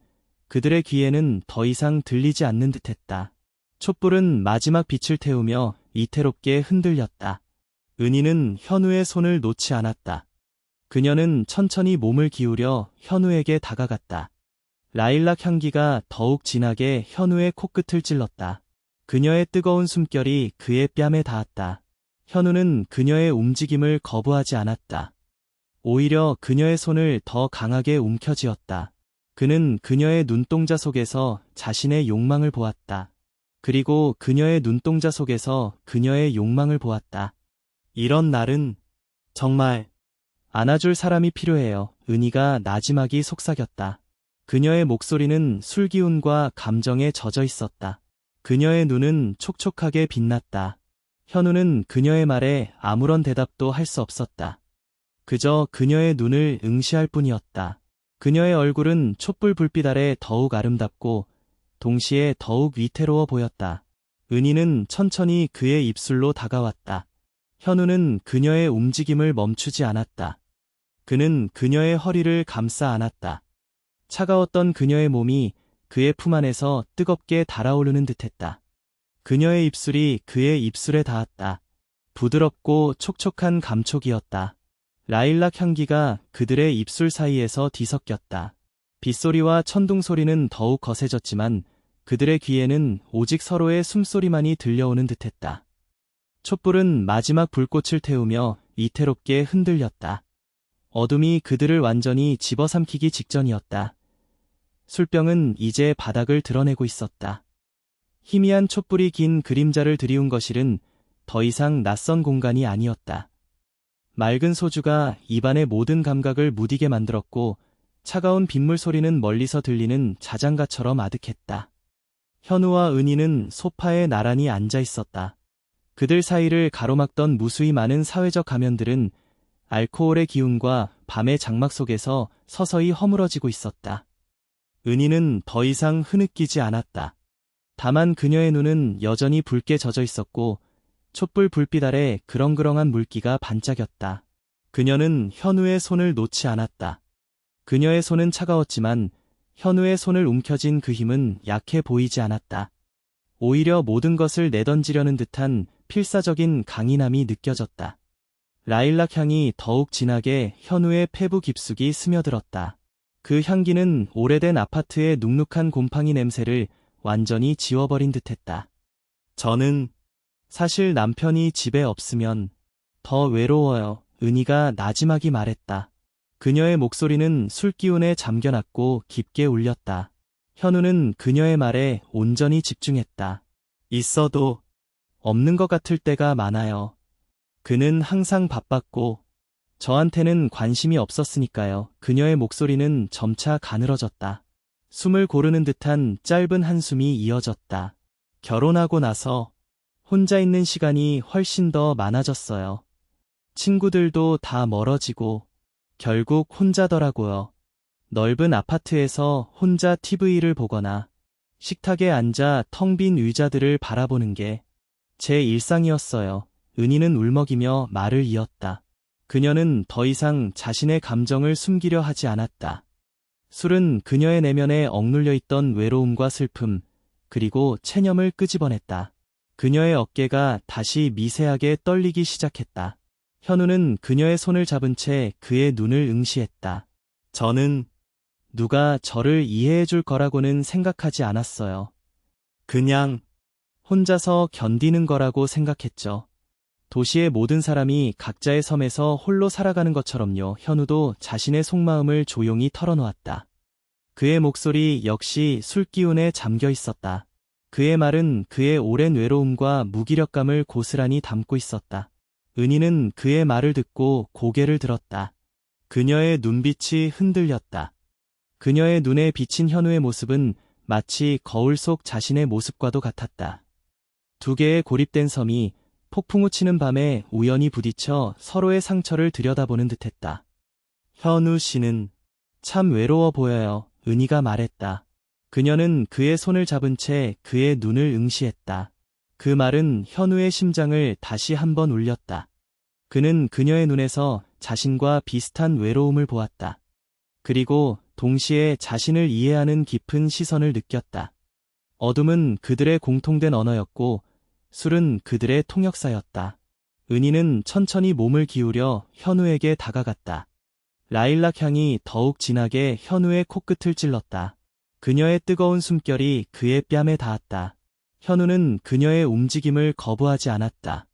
그들의 귀에는 더 이상 들리지 않는 듯했다. 촛불은 마지막 빛을 태우며 이태롭게 흔들렸다. 은희는 현우의 손을 놓지 않았다. 그녀는 천천히 몸을 기울여 현우에게 다가갔다. 라일락 향기가 더욱 진하게 현우의 코끝을 찔렀다. 그녀의 뜨거운 숨결이 그의 뺨에 닿았다. 현우는 그녀의 움직임을 거부하지 않았다. 오히려 그녀의 손을 더 강하게 움켜쥐었다. 그는 그녀의 눈동자 속에서 자신의 욕망을 보았다. 그리고 그녀의 눈동자 속에서 그녀의 욕망을 보았다. 이런 날은 정말 안아줄 사람이 필요해요. 은희가 나지막이 속삭였다. 그녀의 목소리는 술기운과 감정에 젖어 있었다. 그녀의 눈은 촉촉하게 빛났다. 현우는 그녀의 말에 아무런 대답도 할 수 없었다. 그저 그녀의 눈을 응시할 뿐이었다. 그녀의 얼굴은 촛불 불빛 아래 더욱 아름답고 동시에 더욱 위태로워 보였다. 은희는 천천히 그의 입술로 다가왔다. 현우는 그녀의 움직임을 멈추지 않았다. 그는 그녀의 허리를 감싸 안았다. 차가웠던 그녀의 몸이 그의 품 안에서 뜨겁게 달아오르는 듯했다. 그녀의 입술이 그의 입술에 닿았다. 부드럽고 촉촉한 감촉이었다. 라일락 향기가 그들의 입술 사이에서 뒤섞였다. 빗소리와 천둥 소리는 더욱 거세졌지만 그들의 귀에는 오직 서로의 숨소리만이 들려오는 듯했다. 촛불은 마지막 불꽃을 태우며 위태롭게 흔들렸다. 어둠이 그들을 완전히 집어삼키기 직전이었다. 술병은 이제 바닥을 드러내고 있었다. 희미한 촛불이 긴 그림자를 드리운 거실은 더 이상 낯선 공간이 아니었다. 맑은 소주가 입안의 모든 감각을 무디게 만들었고 차가운 빗물 소리는 멀리서 들리는 자장가처럼 아득했다. 현우와 은희는 소파에 나란히 앉아 있었다. 그들 사이를 가로막던 무수히 많은 사회적 가면들은 알코올의 기운과 밤의 장막 속에서 서서히 허물어지고 있었다. 은희는 더 이상 흐느끼지 않았다. 다만 그녀의 눈은 여전히 붉게 젖어 있었고 촛불 불빛 아래 그렁그렁한 물기가 반짝였다. 그녀는 현우의 손을 놓지 않았다. 그녀의 손은 차가웠지만 현우의 손을 움켜쥔 그 힘은 약해 보이지 않았다. 오히려 모든 것을 내던지려는 듯한 필사적인 강인함이 느껴졌다. 라일락 향이 더욱 진하게 현우의 폐부 깊숙이 스며들었다. 그 향기는 오래된 아파트의 눅눅한 곰팡이 냄새를 완전히 지워버린 듯했다. 저는 사실 남편이 집에 없으면 더 외로워요. 은희가 나지막이 말했다. 그녀의 목소리는 술기운에 잠겨났고 깊게 울렸다. 현우는 그녀의 말에 온전히 집중했다. 있어도 없는 것 같을 때가 많아요. 그는 항상 바빴고 저한테는 관심이 없었으니까요. 그녀의 목소리는 점차 가늘어졌다. 숨을 고르는 듯한 짧은 한숨이 이어졌다. 결혼하고 나서 혼자 있는 시간이 훨씬 더 많아졌어요. 친구들도 다 멀어지고 결국 혼자더라고요. 넓은 아파트에서 혼자 TV를 보거나 식탁에 앉아 텅 빈 의자들을 바라보는 게 제 일상이었어요. 은희는 울먹이며 말을 이었다. 그녀는 더 이상 자신의 감정을 숨기려 하지 않았다. 술은 그녀의 내면에 억눌려 있던 외로움과 슬픔, 그리고 체념을 끄집어냈다. 그녀의 어깨가 다시 미세하게 떨리기 시작했다. 현우는 그녀의 손을 잡은 채 그의 눈을 응시했다. 저는 누가 저를 이해해 줄 거라고는 생각하지 않았어요. 그냥 혼자서 견디는 거라고 생각했죠. 도시의 모든 사람이 각자의 섬에서 홀로 살아가는 것처럼요. 현우도 자신의 속마음을 조용히 털어놓았다. 그의 목소리 역시 술기운에 잠겨 있었다. 그의 말은 그의 오랜 외로움과 무기력감을 고스란히 담고 있었다. 은희는 그의 말을 듣고 고개를 들었다. 그녀의 눈빛이 흔들렸다. 그녀의 눈에 비친 현우의 모습은 마치 거울 속 자신의 모습과도 같았다. 두 개의 고립된 섬이 폭풍우 치는 밤에 우연히 부딪혀 서로의 상처를 들여다보는 듯했다. 현우 씨는 참 외로워 보여요. 은희가 말했다. 그녀는 그의 손을 잡은 채 그의 눈을 응시했다. 그 말은 현우의 심장을 다시 한번 울렸다. 그는 그녀의 눈에서 자신과 비슷한 외로움을 보았다. 그리고 동시에 자신을 이해하는 깊은 시선을 느꼈다. 어둠은 그들의 공통된 언어였고 술은 그들의 통역사였다. 은희는 천천히 몸을 기울여 현우에게 다가갔다. 라일락 향이 더욱 진하게 현우의 코끝을 찔렀다. 그녀의 뜨거운 숨결이 그의 뺨에 닿았다. 현우는 그녀의 움직임을 거부하지 않았다.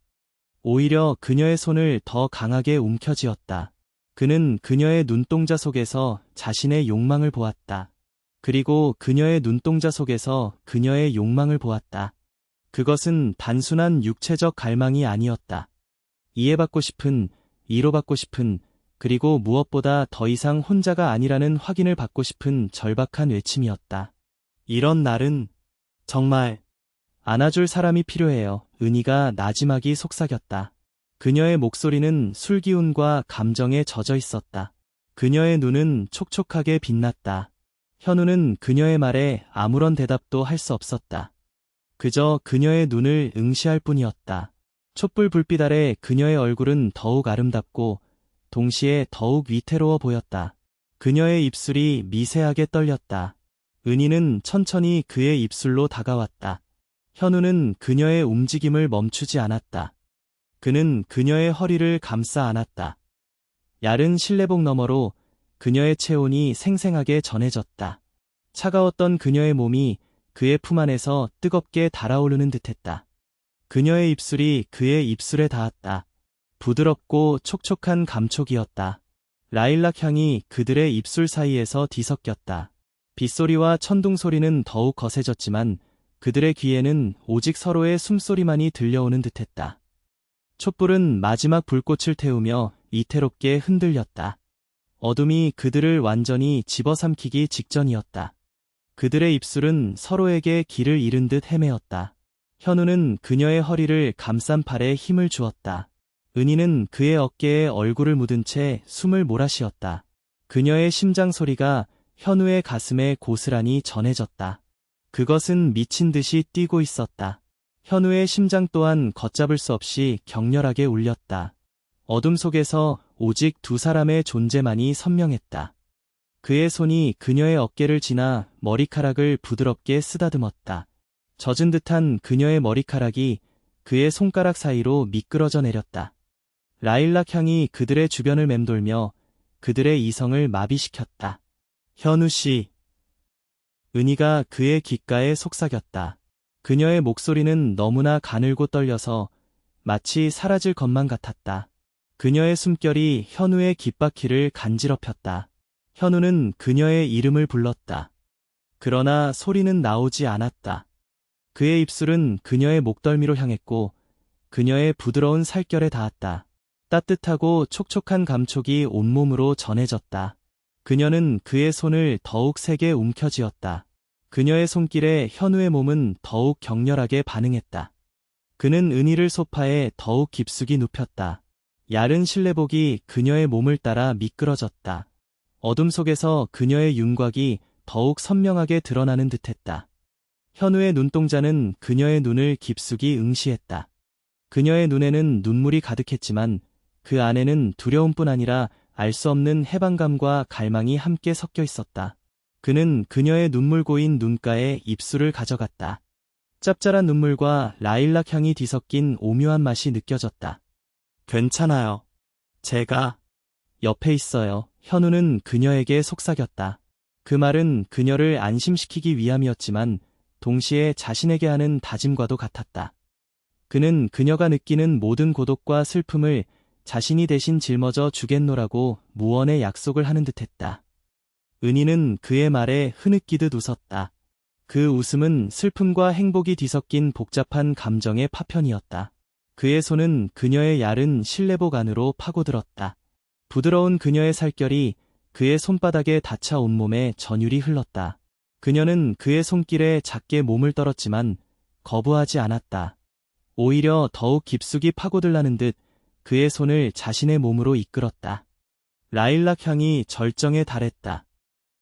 오히려 그녀의 손을 더 강하게 움켜쥐었다. 그는 그녀의 눈동자 속에서 자신의 욕망을 보았다. 그리고 그녀의 눈동자 속에서 그녀의 욕망을 보았다. 그것은 단순한 육체적 갈망이 아니었다. 이해받고 싶은, 위로받고 싶은, 그리고 무엇보다 더 이상 혼자가 아니라는 확인을 받고 싶은 절박한 외침이었다. 이런 날은 정말 안아줄 사람이 필요해요. 은희가 나지막이 속삭였다. 그녀의 목소리는 술기운과 감정에 젖어 있었다. 그녀의 눈은 촉촉하게 빛났다. 현우는 그녀의 말에 아무런 대답도 할 수 없었다. 그저 그녀의 눈을 응시할 뿐이었다. 촛불 불빛 아래 그녀의 얼굴은 더욱 아름답고 동시에 더욱 위태로워 보였다. 그녀의 입술이 미세하게 떨렸다. 은희는 천천히 그의 입술로 다가왔다. 현우는 그녀의 움직임을 멈추지 않았다. 그는 그녀의 허리를 감싸 안았다. 얇은 실내복 너머로 그녀의 체온이 생생하게 전해졌다. 차가웠던 그녀의 몸이 그의 품 안에서 뜨겁게 달아오르는 듯했다. 그녀의 입술이 그의 입술에 닿았다. 부드럽고 촉촉한 감촉이었다. 라일락 향이 그들의 입술 사이에서 뒤섞였다. 빗소리와 천둥 소리는 더욱 거세졌지만 그들의 귀에는 오직 서로의 숨소리만이 들려오는 듯했다. 촛불은 마지막 불꽃을 태우며 이태롭게 흔들렸다. 어둠이 그들을 완전히 집어삼키기 직전이었다. 그들의 입술은 서로에게 길을 잃은 듯 헤매었다. 현우는 그녀의 허리를 감싼 팔에 힘을 주었다. 은희는 그의 어깨에 얼굴을 묻은 채 숨을 몰아쉬었다. 그녀의 심장 소리가 현우의 가슴에 고스란히 전해졌다. 그것은 미친 듯이 뛰고 있었다. 현우의 심장 또한 걷잡을 수 없이 격렬하게 울렸다. 어둠 속에서 오직 두 사람의 존재만이 선명했다. 그의 손이 그녀의 어깨를 지나 머리카락을 부드럽게 쓰다듬었다. 젖은 듯한 그녀의 머리카락이 그의 손가락 사이로 미끄러져 내렸다. 라일락 향이 그들의 주변을 맴돌며 그들의 이성을 마비시켰다. 현우 씨. 은희가 그의 귓가에 속삭였다. 그녀의 목소리는 너무나 가늘고 떨려서 마치 사라질 것만 같았다. 그녀의 숨결이 현우의 귓바퀴를 간지럽혔다. 현우는 그녀의 이름을 불렀다. 그러나 소리는 나오지 않았다. 그의 입술은 그녀의 목덜미로 향했고 그녀의 부드러운 살결에 닿았다. 따뜻하고 촉촉한 감촉이 온몸으로 전해졌다. 그녀는 그의 손을 더욱 세게 움켜쥐었다. 그녀의 손길에 현우의 몸은 더욱 격렬하게 반응했다. 그는 은희를 소파에 더욱 깊숙이 눕혔다. 얇은 실내복이 그녀의 몸을 따라 미끄러졌다. 어둠 속에서 그녀의 윤곽이 더욱 선명하게 드러나는 듯했다. 현우의 눈동자는 그녀의 눈을 깊숙이 응시했다. 그녀의 눈에는 눈물이 가득했지만 그 안에는 두려움뿐 아니라 알 수 없는 해방감과 갈망이 함께 섞여 있었다. 그는 그녀의 눈물 고인 눈가에 입술을 가져갔다. 짭짤한 눈물과 라일락 향이 뒤섞인 오묘한 맛이 느껴졌다. 괜찮아요. 제가 옆에 있어요. 현우는 그녀에게 속삭였다. 그 말은 그녀를 안심시키기 위함이었지만 동시에 자신에게 하는 다짐과도 같았다. 그는 그녀가 느끼는 모든 고독과 슬픔을 자신이 대신 짊어져 주겠노라고 무언의 약속을 하는 듯했다. 은희는 그의 말에 흐느끼듯 웃었다. 그 웃음은 슬픔과 행복이 뒤섞인 복잡한 감정의 파편이었다. 그의 손은 그녀의 얇은 실내복 안으로 파고들었다. 부드러운 그녀의 살결이 그의 손바닥에 닿자 온몸에 전율이 흘렀다. 그녀는 그의 손길에 작게 몸을 떨었지만 거부하지 않았다. 오히려 더욱 깊숙이 파고들라는 듯 그의 손을 자신의 몸으로 이끌었다. 라일락 향이 절정에 달했다.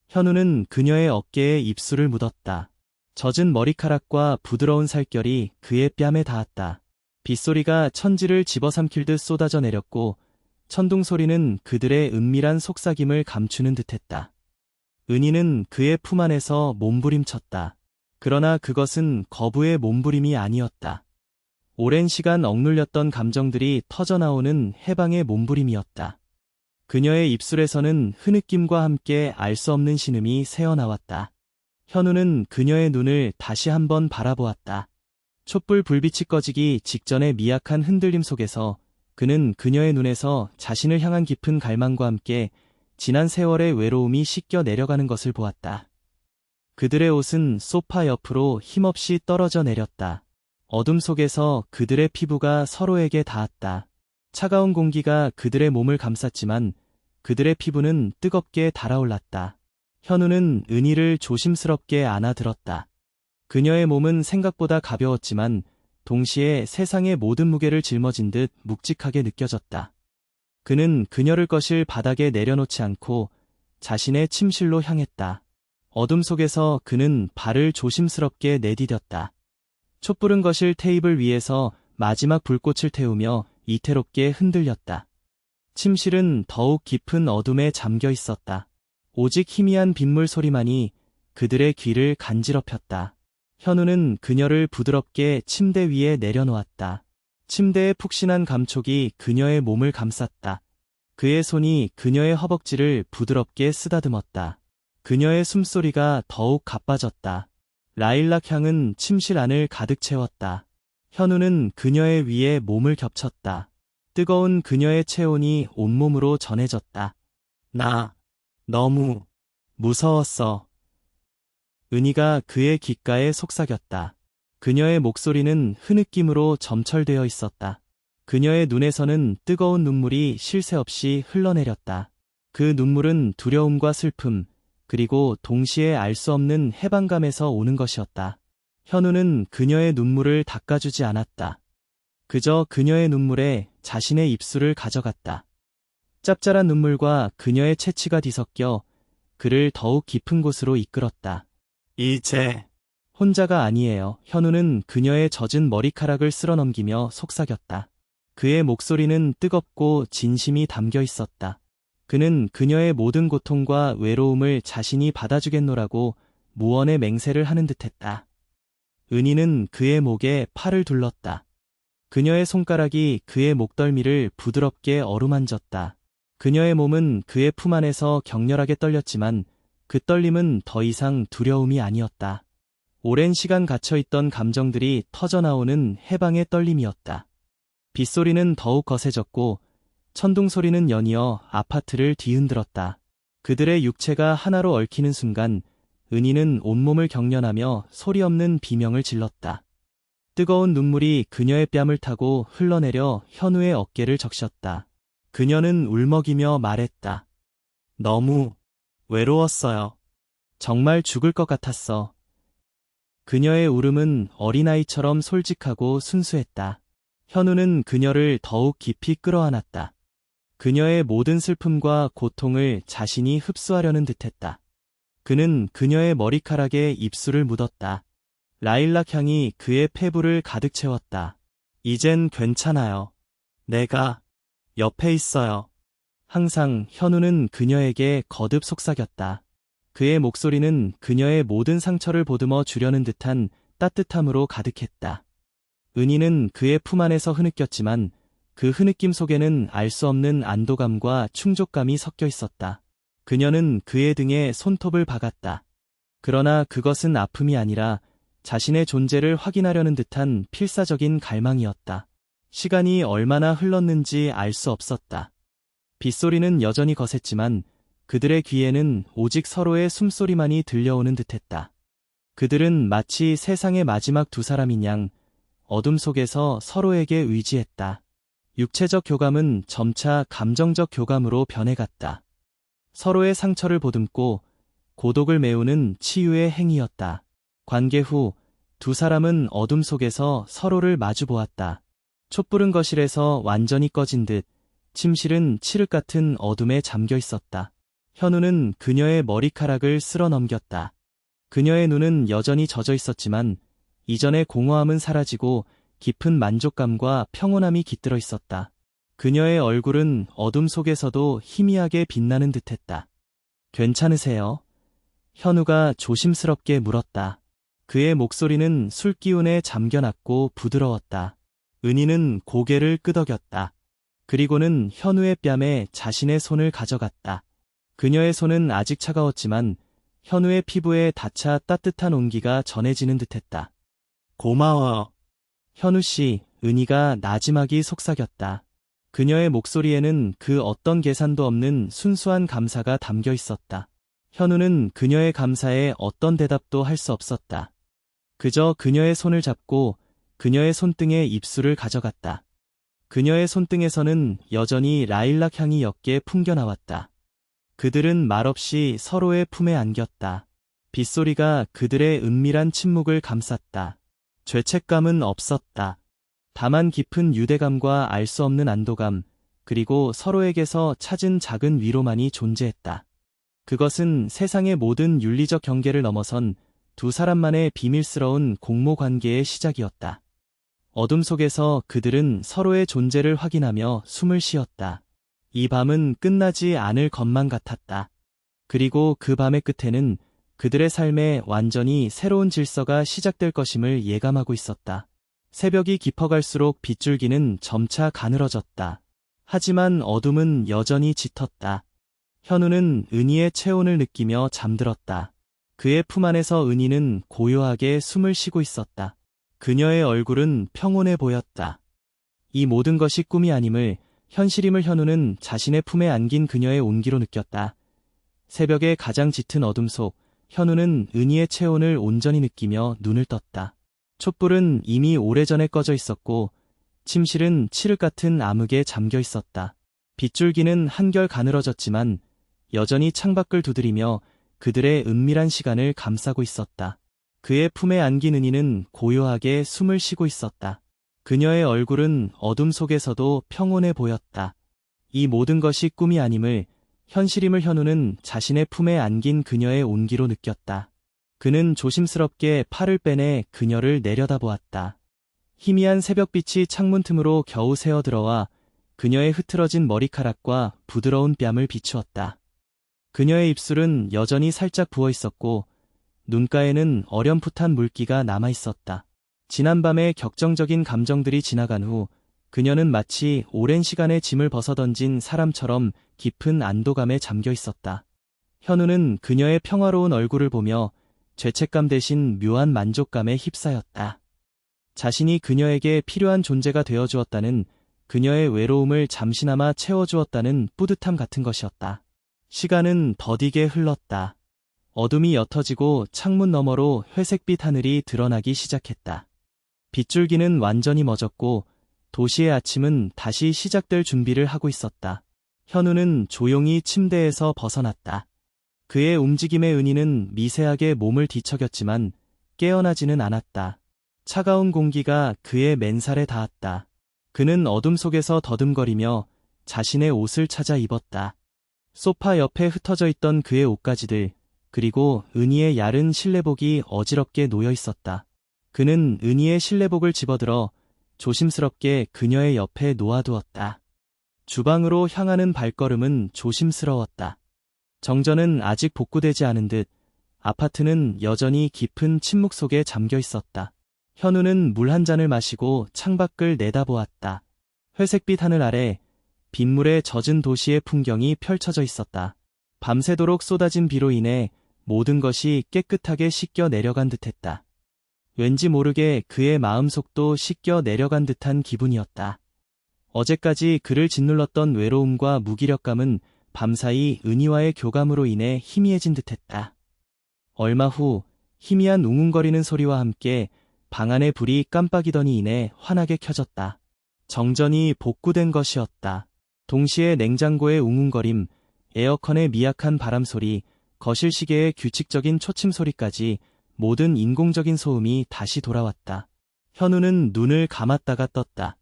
현우는 그녀의 어깨에 입술을 묻었다. 젖은 머리카락과 부드러운 살결이 그의 뺨에 닿았다. 빗소리가 천지를 집어삼킬 듯 쏟아져 내렸고 천둥 소리는 그들의 은밀한 속삭임을 감추는 듯했다. 은희는 그의 품 안에서 몸부림쳤다. 그러나 그것은 거부의 몸부림이 아니었다. 오랜 시간 억눌렸던 감정들이 터져나오는 해방의 몸부림이었다. 그녀의 입술에서는 흐느낌과 함께 알 수 없는 신음이 새어나왔다. 현우는 그녀의 눈을 다시 한번 바라보았다. 촛불 불빛이 꺼지기 직전의 미약한 흔들림 속에서 그는 그녀의 눈에서 자신을 향한 깊은 갈망과 함께 지난 세월의 외로움이 씻겨 내려가는 것을 보았다. 그들의 옷은 소파 옆으로 힘없이 떨어져 내렸다. 어둠 속에서 그들의 피부가 서로에게 닿았다. 차가운 공기가 그들의 몸을 감쌌지만 그들의 피부는 뜨겁게 달아올랐다. 현우는 은희를 조심스럽게 안아들었다. 그녀의 몸은 생각보다 가벼웠지만 동시에 세상의 모든 무게를 짊어진 듯 묵직하게 느껴졌다. 그는 그녀를 거실 바닥에 내려놓지 않고 자신의 침실로 향했다. 어둠 속에서 그는 발을 조심스럽게 내디뎠다. 촛불은 거실 테이블 위에서 마지막 불꽃을 태우며 이태롭게 흔들렸다. 침실은 더욱 깊은 어둠에 잠겨 있었다. 오직 희미한 빗물 소리만이 그들의 귀를 간지럽혔다. 현우는 그녀를 부드럽게 침대 위에 내려놓았다. 침대의 푹신한 감촉이 그녀의 몸을 감쌌다. 그의 손이 그녀의 허벅지를 부드럽게 쓰다듬었다. 그녀의 숨소리가 더욱 가빠졌다. 라일락 향은 침실 안을 가득 채웠다. 현우는 그녀의 위에 몸을 겹쳤다. 뜨거운 그녀의 체온이 온몸으로 전해졌다. 나 너무 무서웠어. 은희가 그의 귓가에 속삭였다. 그녀의 목소리는 흐느낌으로 점철되어 있었다. 그녀의 눈에서는 뜨거운 눈물이 쉴 새 없이 흘러내렸다. 그 눈물은 두려움과 슬픔, 그리고 동시에 알 수 없는 해방감에서 오는 것이었다. 현우는 그녀의 눈물을 닦아주지 않았다. 그저 그녀의 눈물에 자신의 입술을 가져갔다. 짭짤한 눈물과 그녀의 채취가 뒤섞여 그를 더욱 깊은 곳으로 이끌었다. 이제 혼자가 아니에요. 현우는 그녀의 젖은 머리카락을 쓸어넘기며 속삭였다. 그의 목소리는 뜨겁고 진심이 담겨 있었다. 그는 그녀의 모든 고통과 외로움을 자신이 받아주겠노라고 무언의 맹세를 하는 듯했다. 은희는 그의 목에 팔을 둘렀다. 그녀의 손가락이 그의 목덜미를 부드럽게 어루만졌다. 그녀의 몸은 그의 품 안에서 격렬하게 떨렸지만 그 떨림은 더 이상 두려움이 아니었다. 오랜 시간 갇혀있던 감정들이 터져나오는 해방의 떨림이었다. 빗소리는 더욱 거세졌고 천둥소리는 연이어 아파트를 뒤흔들었다. 그들의 육체가 하나로 얽히는 순간 은희는 온몸을 경련하며 소리 없는 비명을 질렀다. 뜨거운 눈물이 그녀의 뺨을 타고 흘러내려 현우의 어깨를 적셨다. 그녀는 울먹이며 말했다. 너무 외로웠어요. 정말 죽을 것 같았어. 그녀의 울음은 어린아이처럼 솔직하고 순수했다. 현우는 그녀를 더욱 깊이 끌어안았다. 그녀의 모든 슬픔과 고통을 자신이 흡수하려는 듯했다. 그는 그녀의 머리카락에 입술을 묻었다. 라일락 향이 그의 폐부를 가득 채웠다. 이젠 괜찮아요. 내가 옆에 있어요. 항상 현우는 그녀에게 거듭 속삭였다. 그의 목소리는 그녀의 모든 상처를 보듬어 주려는 듯한 따뜻함으로 가득했다. 은희는 그의 품 안에서 흐느꼈지만 그 흐느낌 속에는 알 수 없는 안도감과 충족감이 섞여 있었다. 그녀는 그의 등에 손톱을 박았다. 그러나 그것은 아픔이 아니라 자신의 존재를 확인하려는 듯한 필사적인 갈망이었다. 시간이 얼마나 흘렀는지 알 수 없었다. 빗소리는 여전히 거셌지만 그들의 귀에는 오직 서로의 숨소리만이 들려오는 듯했다. 그들은 마치 세상의 마지막 두 사람인 양 어둠 속에서 서로에게 의지했다. 육체적 교감은 점차 감정적 교감으로 변해갔다. 서로의 상처를 보듬고 고독을 메우는 치유의 행위였다. 관계 후 두 사람은 어둠 속에서 서로를 마주보았다. 촛불은 거실에서 완전히 꺼진 듯 침실은 칠흑 같은 어둠에 잠겨 있었다. 현우는 그녀의 머리카락을 쓸어 넘겼다. 그녀의 눈은 여전히 젖어 있었지만 이전의 공허함은 사라지고 깊은 만족감과 평온함이 깃들어 있었다. 그녀의 얼굴은 어둠 속에서도 희미하게 빛나는 듯했다. 괜찮으세요? 현우가 조심스럽게 물었다. 그의 목소리는 술기운에 잠겨났고 부드러웠다. 은희는 고개를 끄덕였다. 그리고는 현우의 뺨에 자신의 손을 가져갔다. 그녀의 손은 아직 차가웠지만 현우의 피부에 닿자 따뜻한 온기가 전해지는 듯했다. 고마워. 현우 씨, 은희가 나지막이 속삭였다. 그녀의 목소리에는 그 어떤 계산도 없는 순수한 감사가 담겨 있었다. 현우는 그녀의 감사에 어떤 대답도 할 수 없었다. 그저 그녀의 손을 잡고 그녀의 손등에 입술을 가져갔다. 그녀의 손등에서는 여전히 라일락 향이 옅게 풍겨나왔다. 그들은 말없이 서로의 품에 안겼다. 빗소리가 그들의 은밀한 침묵을 감쌌다. 죄책감은 없었다. 다만 깊은 유대감과 알 수 없는 안도감, 그리고 서로에게서 찾은 작은 위로만이 존재했다. 그것은 세상의 모든 윤리적 경계를 넘어선 두 사람만의 비밀스러운 공모 관계의 시작이었다. 어둠 속에서 그들은 서로의 존재를 확인하며 숨을 쉬었다. 이 밤은 끝나지 않을 것만 같았다. 그리고 그 밤의 끝에는 그들의 삶에 완전히 새로운 질서가 시작될 것임을 예감하고 있었다. 새벽이 깊어갈수록 빗줄기는 점차 가늘어졌다. 하지만 어둠은 여전히 짙었다. 현우는 은희의 체온을 느끼며 잠들었다. 그의 품 안에서 은희는 고요하게 숨을 쉬고 있었다. 그녀의 얼굴은 평온해 보였다. 이 모든 것이 꿈이 아님을, 현실임을 현우는 자신의 품에 안긴 그녀의 온기로 느꼈다. 새벽의 가장 짙은 어둠 속 현우는 은희의 체온을 온전히 느끼며 눈을 떴다. 촛불은 이미 오래전에 꺼져 있었고 침실은 칠흑 같은 암흑에 잠겨 있었다. 빗줄기는 한결 가늘어졌지만 여전히 창밖을 두드리며 그들의 은밀한 시간을 감싸고 있었다. 그의 품에 안긴 은희는 고요하게 숨을 쉬고 있었다. 그녀의 얼굴은 어둠 속에서도 평온해 보였다. 이 모든 것이 꿈이 아님을, 현실임을 현우는 자신의 품에 안긴 그녀의 온기로 느꼈다. 그는 조심스럽게 팔을 빼내 그녀를 내려다보았다. 희미한 새벽빛이 창문 틈으로 겨우 새어들어와 그녀의 흐트러진 머리카락과 부드러운 뺨을 비추었다. 그녀의 입술은 여전히 살짝 부어 있었고 눈가에는 어렴풋한 물기가 남아 있었다. 지난밤의 격정적인 감정들이 지나간 후 그녀는 마치 오랜 시간의 짐을 벗어던진 사람처럼 깊은 안도감에 잠겨 있었다. 현우는 그녀의 평화로운 얼굴을 보며 죄책감 대신 묘한 만족감에 휩싸였다. 자신이 그녀에게 필요한 존재가 되어주었다는, 그녀의 외로움을 잠시나마 채워주었다는 뿌듯함 같은 것이었다. 시간은 더디게 흘렀다. 어둠이 옅어지고 창문 너머로 회색빛 하늘이 드러나기 시작했다. 빗줄기는 완전히 멎었고 도시의 아침은 다시 시작될 준비를 하고 있었다. 현우는 조용히 침대에서 벗어났다. 그의 움직임에 은희는 미세하게 몸을 뒤척였지만 깨어나지는 않았다. 차가운 공기가 그의 맨살에 닿았다. 그는 어둠 속에서 더듬거리며 자신의 옷을 찾아 입었다. 소파 옆에 흩어져 있던 그의 옷가지들, 그리고 은희의 야른 실내복이 어지럽게 놓여 있었다. 그는 은희의 실내복을 집어들어 조심스럽게 그녀의 옆에 놓아두었다. 주방으로 향하는 발걸음은 조심스러웠다. 정전은 아직 복구되지 않은 듯 아파트는 여전히 깊은 침묵 속에 잠겨 있었다. 현우는 물 한 잔을 마시고 창밖을 내다보았다. 회색빛 하늘 아래 빗물에 젖은 도시의 풍경이 펼쳐져 있었다. 밤새도록 쏟아진 비로 인해 모든 것이 깨끗하게 씻겨 내려간 듯했다. 왠지 모르게 그의 마음속도 씻겨 내려간 듯한 기분이었다. 어제까지 그를 짓눌렀던 외로움과 무기력감은 밤사이 은희와의 교감으로 인해 희미해진 듯했다. 얼마 후 희미한 웅웅거리는 소리와 함께 방 안의 불이 깜빡이더니 이내 환하게 켜졌다. 정전이 복구된 것이었다. 동시에 냉장고의 웅웅거림, 에어컨의 미약한 바람소리, 거실 시계의 규칙적인 초침소리까지 모든 인공적인 소음이 다시 돌아왔다. 현우는 눈을 감았다가 떴다.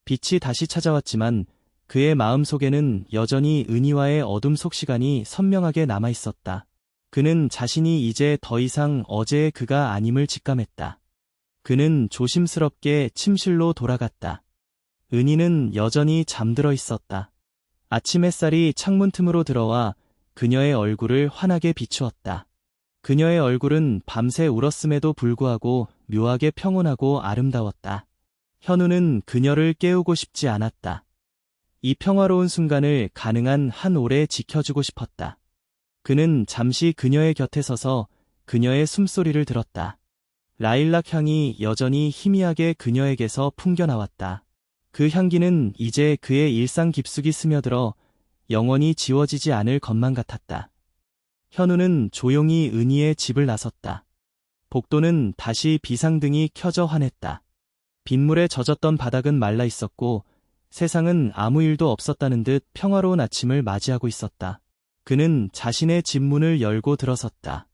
빛이 다시 찾아왔지만 그의 마음속에는 여전히 은희와의 어둠 속 시간이 선명하게 남아있었다. 그는 자신이 이제 더 이상 어제의 그가 아님을 직감했다. 그는 조심스럽게 침실로 돌아갔다. 은희는 여전히 잠들어 있었다. 아침 햇살이 창문 틈으로 들어와 그녀의 얼굴을 환하게 비추었다. 그녀의 얼굴은 밤새 울었음에도 불구하고 묘하게 평온하고 아름다웠다. 현우는 그녀를 깨우고 싶지 않았다. 이 평화로운 순간을 가능한 한 오래 지켜주고 싶었다. 그는 잠시 그녀의 곁에 서서 그녀의 숨소리를 들었다. 라일락 향이 여전히 희미하게 그녀에게서 풍겨나왔다. 그 향기는 이제 그의 일상 깊숙이 스며들어 영원히 지워지지 않을 것만 같았다. 현우는 조용히 은희의 집을 나섰다. 복도는 다시 비상등이 켜져 환했다. 빗물에 젖었던 바닥은 말라 있었고 세상은 아무 일도 없었다는 듯 평화로운 아침을 맞이하고 있었다. 그는 자신의 집 문을 열고 들어섰다.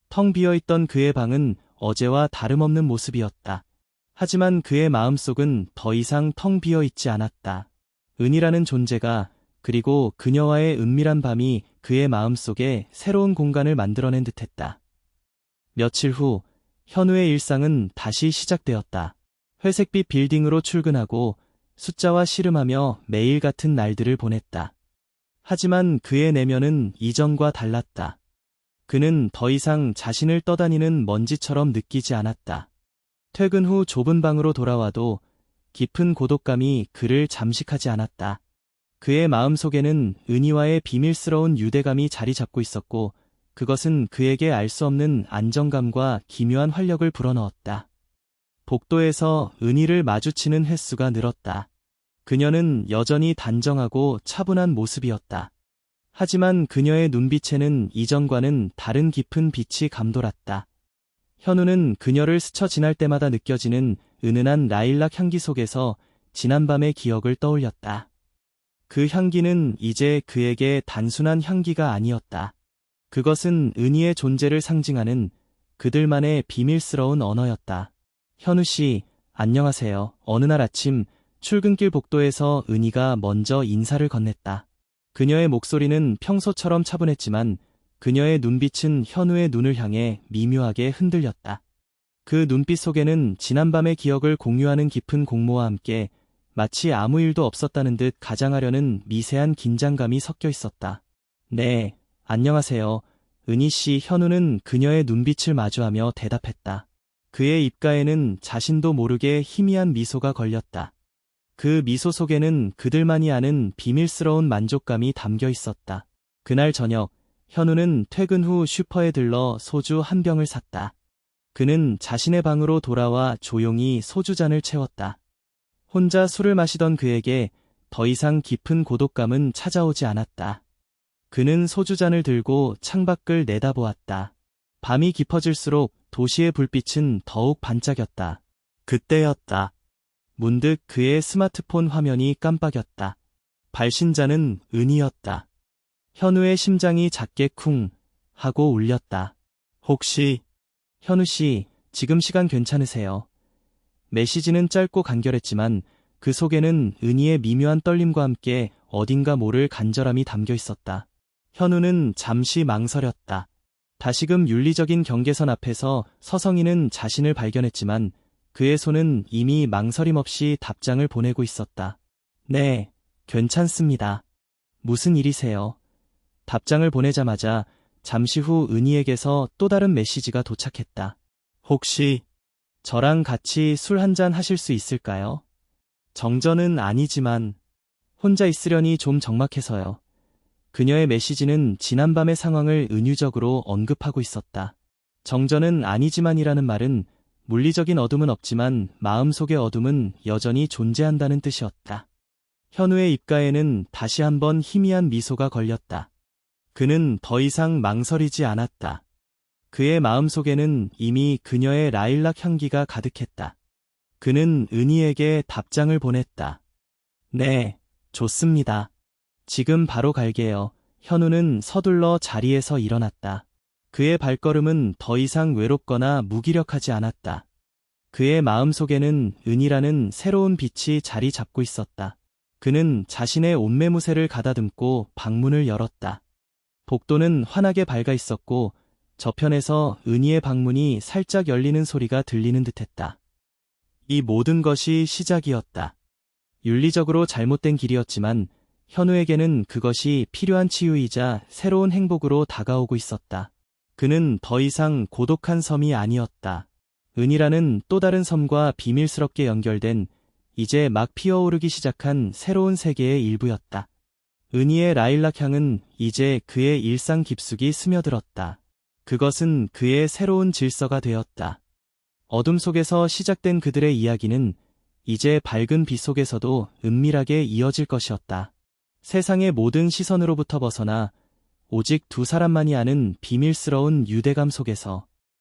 텅 비어있던 그의 방은 어제와 다름없는 모습이었다. 하지만 그의 마음속은 더 이상 텅 비어있지 않았다. 은희라는 존재가, 그리고 그녀와의 은밀한 밤이 그의 마음속에 새로운 공간을 만들어낸 듯했다. 며칠 후 현우의 일상은 다시 시작되었다. 회색빛 빌딩으로 출근하고 숫자와 씨름하며 매일 같은 날들을 보냈다. 하지만 그의 내면은 이전과 달랐다. 그는 더 이상 자신을 떠다니는 먼지처럼 느끼지 않았다. 퇴근 후 좁은 방으로 돌아와도 깊은 고독감이 그를 잠식하지 않았다. 그의 마음속에는 은희와의 비밀스러운 유대감이 자리 잡고 있었고 그것은 그에게 알 수 없는 안정감과 기묘한 활력을 불어넣었다. 복도에서 은희를 마주치는 횟수가 늘었다. 그녀는 여전히 단정하고 차분한 모습이었다. 하지만 그녀의 눈빛에는 이전과는 다른 깊은 빛이 감돌았다. 현우는 그녀를 스쳐 지날 때마다 느껴지는 은은한 라일락 향기 속에서 지난밤의 기억을 떠올렸다. 그 향기는 이제 그에게 단순한 향기가 아니었다. 그것은 은희의 존재를 상징하는 그들만의 비밀스러운 언어였다. 현우 씨, 안녕하세요. 어느 날 아침 출근길 복도에서 은희가 먼저 인사를 건넸다. 그녀의 목소리는 평소처럼 차분했지만 그녀의 눈빛은 현우의 눈을 향해 미묘하게 흔들렸다. 그 눈빛 속에는 지난밤의 기억을 공유하는 깊은 공모와 함께 마치 아무 일도 없었다는 듯 가장하려는 미세한 긴장감이 섞여 있었다. 네, 안녕하세요. 은희 씨. 현우는 그녀의 눈빛을 마주하며 대답했다. 그의 입가에는 자신도 모르게 희미한 미소가 걸렸다. 그 미소 속에는 그들만이 아는 비밀스러운 만족감이 담겨 있었다. 그날 저녁, 현우는 퇴근 후 슈퍼에 들러 소주 한 병을 샀다. 그는 자신의 방으로 돌아와 조용히 소주잔을 채웠다. 혼자 술을 마시던 그에게 더 이상 깊은 고독감은 찾아오지 않았다. 그는 소주잔을 들고 창밖을 내다보았다. 밤이 깊어질수록 도시의 불빛은 더욱 반짝였다. 그때였다. 문득 그의 스마트폰 화면이 깜빡였다. 발신자는 은희였다. 현우의 심장이 작게 쿵 하고 울렸다. 혹시 현우 씨, 지금 시간 괜찮으세요? 메시지는 짧고 간결했지만 그 속에는 은희의 미묘한 떨림과 함께 어딘가 모를 간절함이 담겨 있었다. 현우는 잠시 망설였다. 다시금 윤리적인 경계선 앞에서 서성이는 자신을 발견했지만 그의 손은 이미 망설임 없이 답장을 보내고 있었다. 네, 괜찮습니다. 무슨 일이세요? 답장을 보내자마자 잠시 후 은희에게서 또 다른 메시지가 도착했다. 혹시 저랑 같이 술 한잔 하실 수 있을까요? 정전은 아니지만 혼자 있으려니 좀 적막해서요. 그녀의 메시지는 지난밤의 상황을 은유적으로 언급하고 있었다. 정전은 아니지만이라는 말은 물리적인 어둠은 없지만 마음속의 어둠은 여전히 존재한다는 뜻이었다. 현우의 입가에는 다시 한번 희미한 미소가 걸렸다. 그는 더 이상 망설이지 않았다. 그의 마음속에는 이미 그녀의 라일락 향기가 가득했다. 그는 은희에게 답장을 보냈다. 네, 좋습니다. 지금 바로 갈게요. 현우는 서둘러 자리에서 일어났다. 그의 발걸음은 더 이상 외롭거나 무기력하지 않았다. 그의 마음속에는 은희라는 새로운 빛이 자리 잡고 있었다. 그는 자신의 옷매무새를 가다듬고 방문을 열었다. 복도는 환하게 밝아 있었고 저편에서 은희의 방문이 살짝 열리는 소리가 들리는 듯했다. 이 모든 것이 시작이었다. 윤리적으로 잘못된 길이었지만 현우에게는 그것이 필요한 치유이자 새로운 행복으로 다가오고 있었다. 그는 더 이상 고독한 섬이 아니었다. 은희라는 또 다른 섬과 비밀스럽게 연결된 이제 막 피어오르기 시작한 새로운 세계의 일부였다. 은희의 라일락 향은 이제 그의 일상 깊숙이 스며들었다. 그것은 그의 새로운 질서가 되었다. 어둠 속에서 시작된 그들의 이야기는 이제 밝은 빛 속에서도 은밀하게 이어질 것이었다. 세상의 모든 시선으로부터 벗어나 오직 두 사람만이 아는 비밀스러운 유대감 속에서